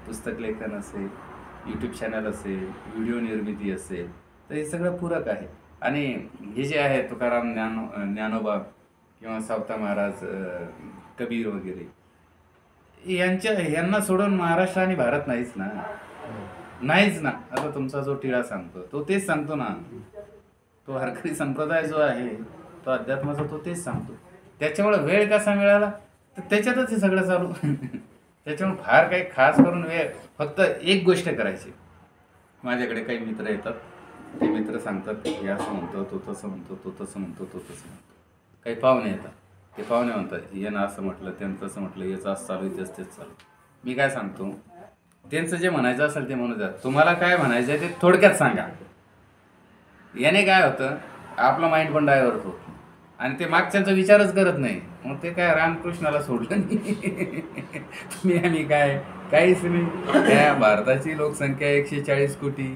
पुस्तक लेखन असेल, यूट्यूब चॅनल असेल, व्हिडिओ निर्मिती असेल, तर हे सगळं पूरक आहे. आणि हे जे आहे तुकाराम, ज्ञानोबा किंवा सावता महाराज, कबीर वगैरे, यांना सोडून महाराष्ट्र आणि भारत नाहीच ना. नाहीच ना. आता तुमचा जो टिळा सांगतो तो तेच सांगतो ना. तो वारकरी संप्रदाय जो आहे तो अध्यात्माचा तो तेच सांगतो. त्याच्यामुळे वेळ कसा मिळाला तर त्याच्यातच हे सगळं चालू. त्याच्यामुळे फार काही खास करून वेळ, फक्त एक गोष्ट करायची. माझ्याकडे काही मित्र येतात, ते मित्र सांगतात हे असं म्हणतो, तो तसं म्हणतो, तो तसं म्हणतो, तो तसं म्हणतो. काही पाहुणे येतात, ते पाहुणे म्हणतात यानं असं म्हटलं, त्यानं तसं म्हटलं, याचं असं चालू, तेच तेच चालू. मी काय सांगतो, त्यांचं जे म्हणायचं असेल ते म्हणू द्या. तुम्हाला काय म्हणायचं आहे ते थोडक्यात सांगा. याने काय होतं, आपला माइंड पण डायव्हर्ट होतो आणि ते मागच्याचा विचारच करत नाही. मग ते काय रामकृष्णाला सोडलं नाही. आणि काय काहीच नाही. त्या भारताची लोकसंख्या 140 कोटी,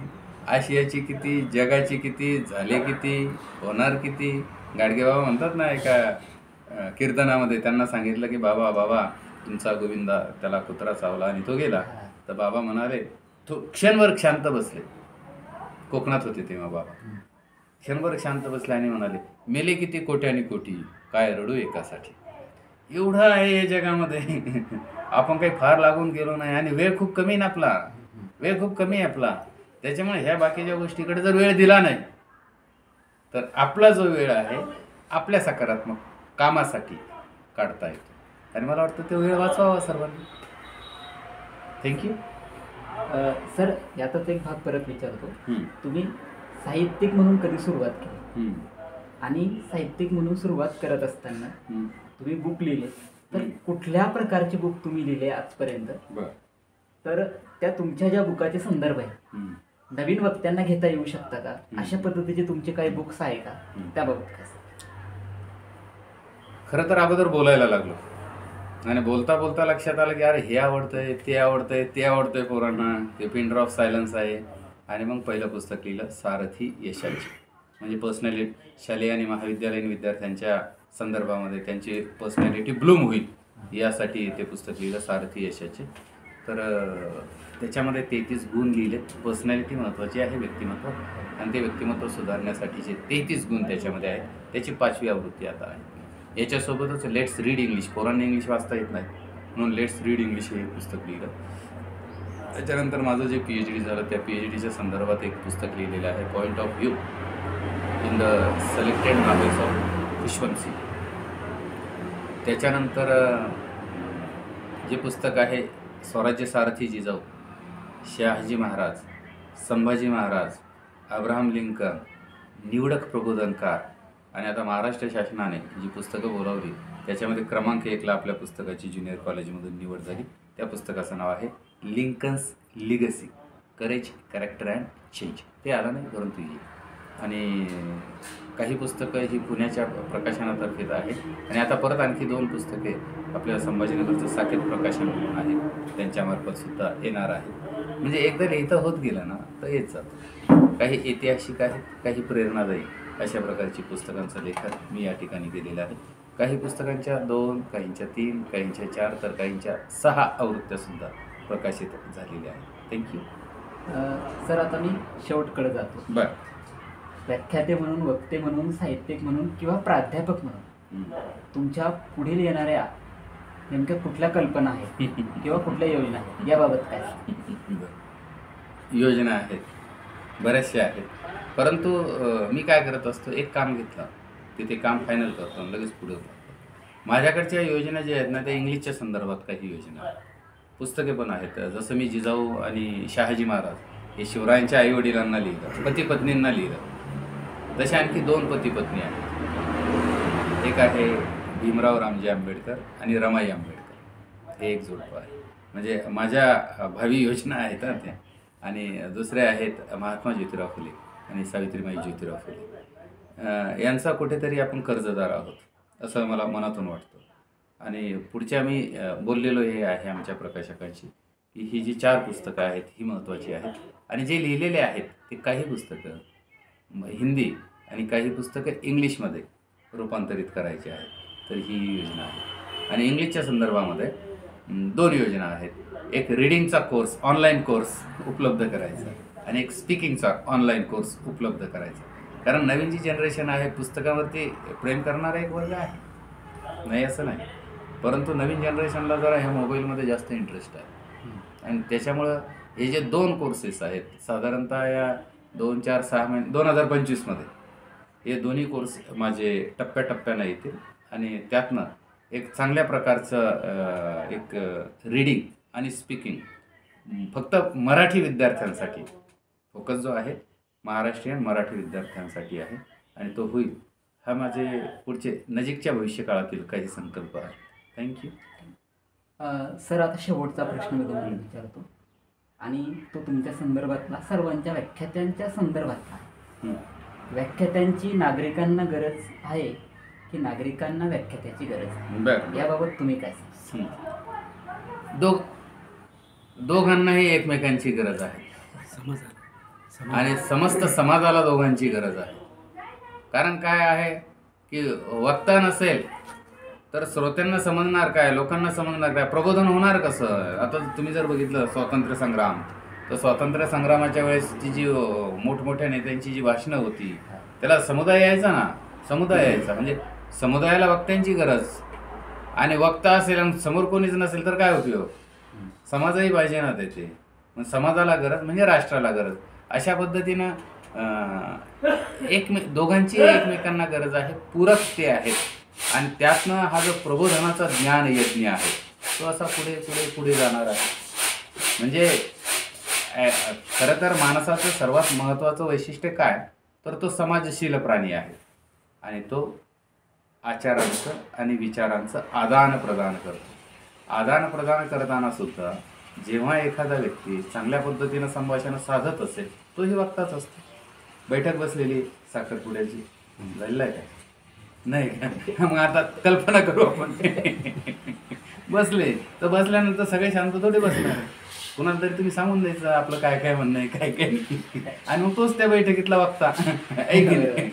आशियाची किती, जगाची किती, झाले किती, होणार किती. गाडगेबाबा म्हणतात ना एका कीर्तनामध्ये, त्यांना सांगितलं की बाबा बाबा तुमचा गोविंदा, त्याला कुत्रा चावला आणि तो गेला. तर बाबा म्हणाले, तो क्षणभर शांत बसले. कोकणात होते तेव्हा बाबा. क्षणभर शांत बसले आणि म्हणाले, मेले किती कोट्यानी कोटी, काय रडू एकासाठी. एवढं आहे या जगामध्ये. आपण काही फार लागून गेलो नाही आणि वेळ खूप कमी ना आपला. वेळ खूप कमी आहे आपला. त्याच्यामुळे ह्या बाकीच्या गोष्टीकडे जर वेळ दिला नाही तर आपला जो वेळ आहे आपल्या सकारात्मक कामासाठी काढता येतो. आणि मला वाटतं तो वेळ वाचवावा सर्वांनी. थँक्यू. सर यातच एक भाग परत विचारतो. तुम्ही साहित्यिक म्हणून कधी सुरुवात केली आणि साहित्यिक म्हणून सुरुवात करत असताना तुम्ही बुक लिहिले, तर कुठल्या प्रकारचे बुक तुम्ही लिहिले आजपर्यंत? तर त्या तुमच्या ज्या बुकाचे संदर्भ आहे नवीन वक्त्यांना घेता येऊ शकता का? अशा पद्धतीचे तुमचे काही बुक्स आहे का? त्याबाबत काय? खरं तर अगोदर बोलायला लागलो आणि बोलता बोलता लक्षात आलं की अरे हे आवडतंय, ते आवडतंय, ते आवडतंय पोरांना. ते पिन ड्रॉप सायलन्स आहे. आणि मग पहिलं पुस्तक लिहिलं सारथी यशाची. म्हणजे पर्सनॅलिटी, शालेय आणि महाविद्यालयीन विद्यार्थ्यांच्या संदर्भामध्ये त्यांची पर्सनॅलिटी ब्लूम होईल यासाठी ते पुस्तक लिहिलं सारथी यशाचे. तर त्याच्यामध्ये 33 गुण लिहिले. पर्सनॅलिटी महत्त्वाची आहे, व्यक्तिमत्व, आणि ते व्यक्तिमत्व सुधारण्यासाठीचे 33 गुण त्याच्यामध्ये आहेत. त्याची 5वी आवृत्ती आता आहे. याच्यासोबतच लेट्स रीड इंग्लिश, पोरांना इंग्लिश वाचता येत नाही म्हणून लेट्स रीड इंग्लिश हे पुस्तक लिहिलं. त्याच्यानंतर माझं जे PhD झालं त्या PhDच्या संदर्भात एक पुस्तक लिहिलेलं आहे, point of view in the selected novels of विश्वंसी. त्याच्यानंतर जे पुस्तक आहे स्वराज्य सारथी जिजाऊ, शहाजी महाराज, संभाजी महाराज, अब्राहम लिंकन, निवडक प्रबोधनकार. आणि आता महाराष्ट्र शासनाने जी पुस्तकं बोलावली त्याच्यामध्ये क्रमांक 1ला आपल्या पुस्तकाची ज्युनियर कॉलेजमधून निवड झाली. त्या पुस्तकाचं नाव आहे Lincoln's legacy, courage, character and change. ते आलं नाही परंतु येईल. आणि काही पुस्तकं ही पुण्याच्या प्रकाशनातर्फे आहे. आणि आता परत आणखी 2 पुस्तके आपल्या संभाजीनगरचं साकेत प्रकाशन आहे त्यांच्यामार्फत सुद्धा येणार आहे. म्हणजे एकदा लिहितं होत गेलं ना तर येत जातं. काही ऐतिहासिक आहेत, काही प्रेरणादायी अशा प्रकारची पुस्तकांचं लेखन मी या ठिकाणी केलेलं आहे. काही पुस्तकांच्या 2, काहींच्या 3, काहींच्या 4 तर काहींच्या 6 आवृत्त्यासुद्धा प्रकाशित झालेल्या आहेत. थँक्यू. सर आता मी शेवटकडे जातो. बर. व्याख्याते म्हणून, वक्ते म्हणून, साहित्यिक म्हणून किंवा प्राध्यापक म्हणून तुमच्या पुढील येणाऱ्या नेमक्या कुठल्या कल्पना आहेत किंवा कुठल्या योजना आहेत याबाबत काय? योजना आहेत, बऱ्याचशा आहेत. परंतु मी काय करत असतो, एक काम घेतलं तिथे काम फायनल करतो आणि लगेच पुढे जातो. माझ्याकडच्या योजना ज्या आहेत ना त्या इंग्लिशच्या संदर्भात काही योजना आहेत. पुस्तके पण आहेत. जसं मी जिजाऊ आणि शहाजी महाराज हे शिवरायांच्या आईवडिलांना लिहिलं, पती पत्नींना लिहिलं. तसे आणखी 2 पती पत्नी आहेत. एक आहे भीमराव रामजी आंबेडकर आणि रमाई आंबेडकर, हे एक जोडपं आहे. म्हणजे माझ्या भावी योजना आहेत त्या. आणि दुसरे आहेत महात्मा ज्योतिराव फुले आणि सावित्रीबाई ज्योतिराव फुले. यांचा कुठेतरी आपण कर्जदार आहोत असं मला मनातून वाटतं. आणि पुढच्या मी बोललेलो हे आहे आमच्या प्रकाशकांशी की ही जी 4 पुस्तकं आहेत ही महत्त्वाची आहेत. आणि जे लिहिलेले आहेत ते काही पुस्तकं हिंदी आणि काही पुस्तकं इंग्लिशमध्ये रूपांतरित करायची आहेत. तर ही योजना आहे. आणि इंग्लिशच्या संदर्भामध्ये 2 योजना आहेत. एक रीडिंगचा कोर्स, ऑनलाईन कोर्स उपलब्ध करायचा आणि एक स्पीकिंगचा ऑनलाईन कोर्स उपलब्ध करायचा. कारण नवीन जी जनरेशन आहे पुस्तकावरती प्रेम करणारा एक वर्ग आहे, नाही असं नाही. परंतु नवीन जनरेशनला जरा ह्या मोबाईलमध्ये जास्त इंटरेस्ट आहे. आणि त्याच्यामुळं हे जे 2 कोर्सेस आहेत साधारणतः या 2, 4, 6 महिने 2025मध्ये हे दोन्ही कोर्स माझे टप्प्याटप्प्यानं येतील. आणि त्यातनं एक चांगल्या प्रकारचं एक रीडिंग आणि स्पीकिंग फक्त मराठी विद्यार्थ्यांसाठी, फोकस जो आहे महाराष्ट्रीयन मराठी विद्यार्थ्यांसाठी आहे आणि तो होईल. हा माझे पुढचे नजीकच्या भविष्यकाळातील काही संकल्प आहे. थँक्यू. सर आता शेवटचा प्रश्न मी तुम्हाला विचारतो आणि तो तुमच्या संदर्भातला, सर्वांच्या व्याख्यात्यांच्या संदर्भातला. व्याख्यात्यांची नागरिकांना गरज आहे की नागरिकांना व्याख्यात्याची गरज आहे? बरं. याबाबत तुम्ही काय सांगा? दोघांनाही एकमेकांची गरज आहे आणि समस्त समाजाला दोघांची गरज आहे. कारण काय आहे की वक्ता नसेल तर श्रोत्यांना समजणार काय, लोकांना समजणार काय, प्रबोधन होणार कसं? आता तुम्ही जर बघितलं स्वातंत्र्य संग्राम, तर स्वातंत्र्य संग्रामाच्या वेळेसची जी मोठमोठ्या नेत्यांची जी भाषणं होती त्याला समुदाय यायचा ना, समुदाय यायचा. म्हणजे समुदायाला वक्त्यांची गरज. आणि वक्ता असेल आणि समोर कोणीच नसेल तर काय उपयोग? समाजही पाहिजे ना त्याचे. मग समाजाला गरज म्हणजे राष्ट्राला गरज. अशा पद्धतीनं दोघांची एकमेकांना गरज आहे, पूरक ते आहेत. आणि त्यातनं हा जो प्रबोधनाचा ज्ञान यज्ञ आहे तो असा पुढे पुढे पुढे जाणार आहे. म्हणजे खरं तर माणसाचं सर्वात महत्त्वाचं वैशिष्ट्य काय, तर तो समाजशील प्राणी आहे आणि तो आचारांचं आणि विचारांचं आदान प्रदान करतो. आदान प्रदान करताना सुद्धा जेव्हा एखादा व्यक्ती चांगल्या पद्धतीनं संभाषण साधत असेल तोही वक्ताच असतो. बैठक बसलेली साखरपुड्याची, झालेलं आहे काय? नाही. मग आता कल्पना करू आपण. बसले तर बसल्यानंतर सगळे शांत थोडे बसणार. कुणाला तरी तुम्ही सांगून द्यायचं आपलं काय काय म्हणणं आहे, काय काय नाही. आणि मग तोच त्या बैठकीतला वक्ता. ऐकले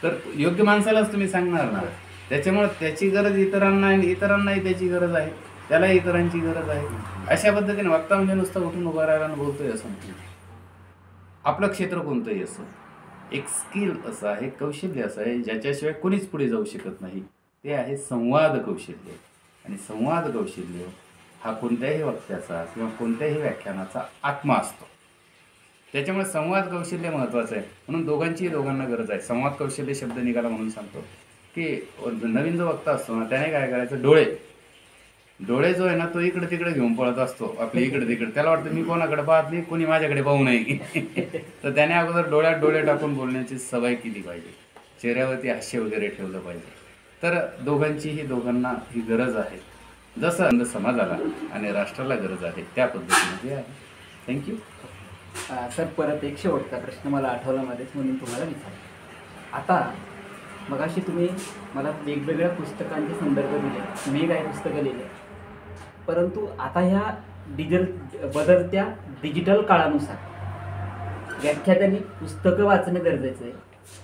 तर योग्य माणसालाच तुम्ही सांगणार ना. त्याच्यामुळे त्याची गरज इतरांना आणि इतरांनाही त्याची गरज आहे, त्याला इतरांची गरज आहे. अशा पद्धतीने वक्ता म्हणजे नुसतं उठून उभा राहायला बोलतोय असं नाही. आपलं क्षेत्र कोणतंही असो, एक स्किल असं आहे, कौशल्य असं आहे ज्याच्याशिवाय कोणीच पुढे जाऊ शकत नाही. ते आहे संवाद कौशल्य. आणि संवाद कौशल्य हा कोणत्याही वक्त्याचा किंवा कोणत्याही व्याख्यानाचा आत्मा असतो. त्याच्यामुळे संवाद कौशल्य महत्त्वाचं आहे. म्हणून दोघांना गरज आहे. संवाद कौशल्य शब्द निघाला म्हणून सांगतो की नवीन जो वक्ता असतो ना त्याने काय करायचं, डोळे जो आहे ना तो इकडे तिकडे घेऊन पळत असतो, आपल्या इकडे तिकडे. त्याला वाटतं मी कोणाकडे पाहत नाही, कोणी माझ्याकडे पाहू नये. तर त्याने अगोदर डोळ्यात डोळे टाकून बोलण्याची सवय केली पाहिजे, चेहऱ्यावरती हास्य वगैरे ठेवलं पाहिजे. तर दोघांना ही गरज आहे. जसं समाजाला आणि राष्ट्राला गरज आहे त्या पद्धतीने आहे. थँक्यू. सर परत एक शेवटचा प्रश्न मला आठवला मध्येच म्हणून तुम्हाला विचारतो. आता मगाशी तुम्ही मला वेगवेगळ्या पुस्तकांचे संदर्भ दिले, तुम्ही काही पुस्तकं लिहिले, परंतु आता ह्या बदलत्या डिजिटल काळानुसार व्याख्यात्यांनी पुस्तकं वाचणं गरजेचं आहे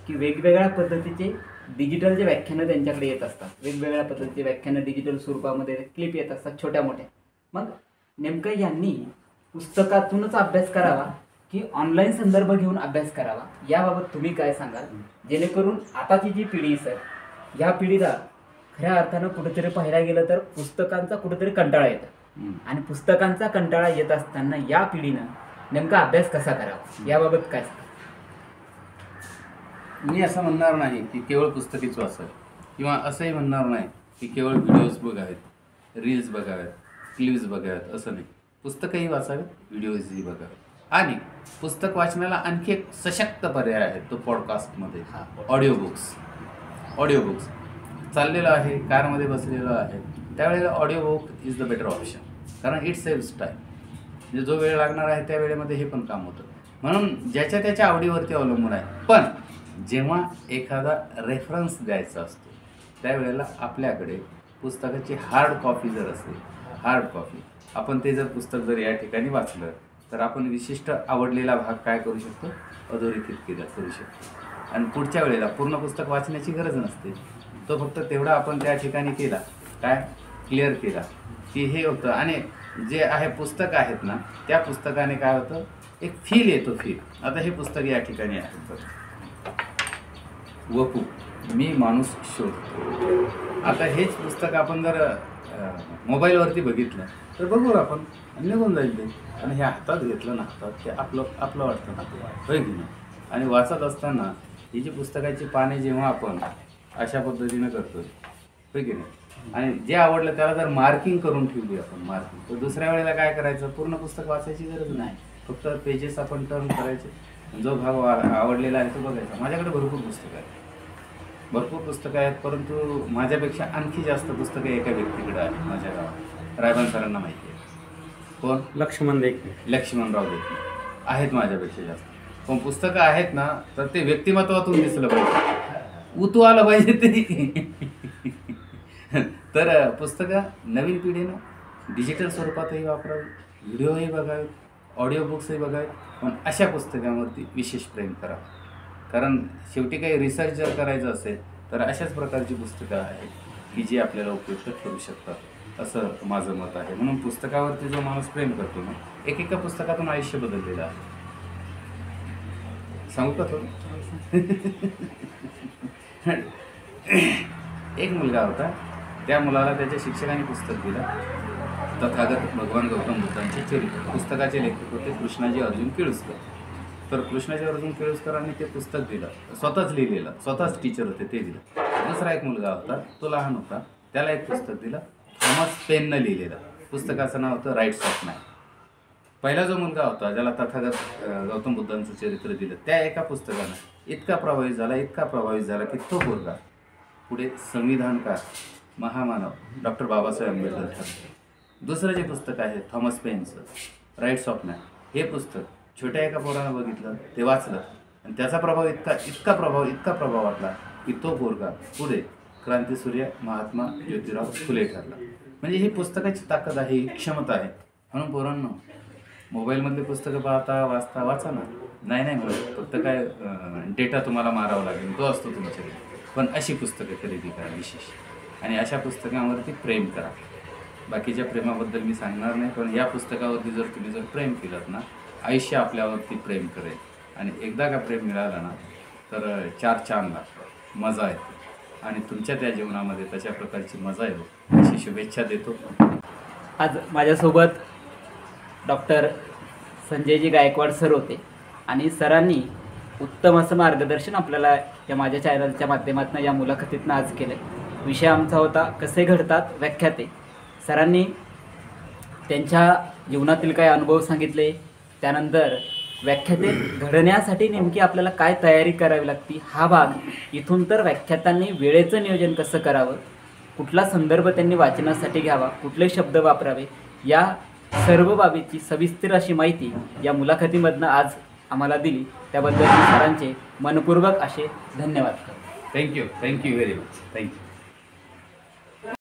की वेगवेगळ्या पद्धतीचे डिजिटल जे व्याख्यानं त्यांच्याकडे येत असतात, वेगवेगळ्या पद्धतीचे व्याख्यानं डिजिटल स्वरूपामध्ये क्लिप येत असतात छोट्या मोठ्या. मग नेमकं यांनी पुस्तकातूनच अभ्यास करावा की ऑनलाईन संदर्भ घेऊन अभ्यास करावा, याबाबत तुम्ही काय सांगाल? जेणेकरून आताची जी पिढी सर, ह्या पिढीला खऱ्या अर्थानं कुठेतरी पाहायला गेलं तर पुस्तकांचा कुठेतरी कंटाळा येतो आणि पुस्तकांचा कंटाळा येत असताना या पिढीनं नेमका अभ्यास कसा करावा याबाबत काय सांगाल? मी असं म्हणणार नाही की केवळ पुस्तकीच वाचावी, किंवा असंही म्हणणार नाही की केवळ व्हिडिओज बघावेत, रील्स बघाव्यात, क्लिप्स बघाव्यात, असं नाही. पुस्तकंही वाचावेत, व्हिडिओजही बघावेत. आणि पुस्तक वाचनाला आणखी एक सशक्त पर्याय आहे, तो पॉडकास्टमध्ये ऑडिओ बुक्स चाललेलं आहे, कारमध्ये बसलेलं आहे, त्यावेळेला audio book is the better option, कारण इट सेव्हस टाईम. म्हणजे जो वेळ लागणार आहे त्या वेळेमध्ये हे पण काम होतं. म्हणून ज्याच्या त्याच्या आवडीवरती अवलंबून आहे. पण जेव्हा एखादा रेफरन्स द्यायचा असतो त्यावेळेला आपल्याकडे पुस्तकाची हार्ड कॉपी जर असेल, हार्ड कॉपी, आपण ते जर पुस्तक जर या ठिकाणी वाचलं तर आपण विशिष्ट आवडलेला भाग काय करू शकतो, अधोरेखित करू शकतो. आणि पुढच्या वेळेला पूर्ण पुस्तक वाचण्याची गरज नसते, तो फक्त तेवढा आपण त्या ठिकाणी केला, काय क्लिअर केला की हे होतं. आणि जे आहे पुस्तक आहेत ना, त्या पुस्तकाने काय होतं, एक फील येतो, फील. आता हे पुस्तक या ठिकाणी आहे, वपू मी माणूस शोधतो. आता हेच पुस्तक आपण जर मोबाईलवरती बघितलं तर बघू आपण, निघून जाईल ते. आणि हे हातात घेतलं ना, हातात ते आपलं वाटतं ना, होय की नाही. आणि वाचत असताना ही जी पुस्तकाची पाने जेव्हा आपण अशा पद्धतीनं करतोय, होय की नाही, आणि जे आवडलं त्याला जर मार्किंग करून ठेवली आपण, मार्किंग, तर दुसऱ्या वेळेला काय करायचं, पूर्ण पुस्तक वाचायची गरज नाही, फक्त पेजेस आपण टर्न करायचे, जो भाग आवडलेला आहे तो बघायचा. माझ्याकडे भरपूर पुस्तकं आहेत, परंतु माझ्यापेक्षा आणखी जास्त पुस्तकं एका व्यक्तीकडे आहेत माझ्या गावात. रायबान सरांना माहिती आहे, कोण, लक्ष्मणराव देखणे आहेत माझ्यापेक्षा जास्त. पण पुस्तकं आहेत ना, तर ते व्यक्तिमत्वातून दिसलं पाहिजे, उतू आलं पाहिजे ते. तर पुस्तकं नवीन पिढीनं डिजिटल स्वरूपातही वापरावी, व्हिडिओही बघावेत, ऑडिओ बुक्सही बघावेत, पण अशा पुस्तकांवरती विशेष प्रेम करावं. कारण शेवटी काही रिसर्च जर करायचं असेल तर अशाच प्रकारची पुस्तकं आहेत की जी आपल्याला उपयुक्त ठरू शकतात, असं माझं मत आहे. म्हणून पुस्तकावरती जो माणूस प्रेम करतो ना, एकेका पुस्तकातून आयुष्य बदललेलं आहे. सांगू का थोडं? एक मुलगा होता, त्या मुलाला त्याच्या शिक्षकांनी पुस्तक दिलं, तथागत भगवान गौतम बुद्धांचे चरित्र. पुस्तकाचे लेखक होते कृष्णाजी अर्जुन केळुसकर. तर कृष्णाजी अर्जुन केळुसकरांनी ते पुस्तक दिलं, स्वतःच लिहिलेलं, स्वतःच टीचर होते, ते दिलं. दुसरा एक मुलगा होता, तो लहान होता, त्याला एक पुस्तक दिलं, थॉमस पेननं लिहिलेलं. पुस्तकाचं नाव होतं राईट्स ऑफ मॅन. पहिला जो मुलगा होता, ज्याला तथागत गौतम बुद्धांचं चरित्र दिलं, त्या एका पुस्तकानं इतका प्रभावित झाला की तो पोरगा पुढे संविधानकार, महामानव डॉक्टर बाबासाहेब आंबेडकर ठरले. दुसरं जे पुस्तक आहे थॉमस पेनचं राईट्स ऑफ मॅन, हे पुस्तक छोट्या एका पोरानं बघितलं, ते वाचलं, आणि त्याचा प्रभाव इतका प्रभाव वाटला की तो पोरगा पुढे क्रांतीसूर्य महात्मा ज्योतिराव फुले ठरला. म्हणजे ही पुस्तकाची ताकद आहे, ही क्षमता आहे. म्हणून पोरांनो, मोबाईलमधले पुस्तकं पाहता वाचा ना, नाही म्हणत, फक्त काय डेटा तुम्हाला मारावा लागेल, तो असतो तुमच्याकडे. पण अशी पुस्तकं खरेदी करा विशेष, आणि अशा पुस्तकांवरती प्रेम करा. बाकीच्या प्रेमाबद्दल मी सांगणार नाही, पण या पुस्तकावरती जर तुम्ही प्रेम केलं ना, आयुष्य आपल्यावरती प्रेम करेल. आणि एकदा का प्रेम मिळालं ना, तर चार चांद लागतं, मजा येते, आणि तुमच्या त्या जीवनामध्ये तशा प्रकारची मजा येतो अशी शुभेच्छा देतो. आज माझ्यासोबत डॉक्टर संजयजी गायकवाड सर होते, आणि सरांनी उत्तम असं मार्गदर्शन आपल्याला या माझ्या चॅनलच्या माध्यमातून या मुलाखतीतनं आज केलं. विषय आमचा होता कसे घडतात व्याख्याते. सरांनी त्यांच्या जीवनातील काही अनुभव सांगितले, त्यानंतर व्याख्याते घडण्यासाठी नेमकी आपल्याला काय तयारी करावी लागते हा भाग, इथून तर व्याख्यातांनी वेळेचं नियोजन कसं करावं, कुठला संदर्भ त्यांनी वाचनासाठी घ्यावा, कुठले शब्द वापरावे, या सर्व बाबीची सविस्तर अशी माहिती या मुलाखतीमधनं आज आम्हाला दिली. त्याबद्दल सरांचे मनपूर्वक असे धन्यवाद. Thank you very much. थँक्यू.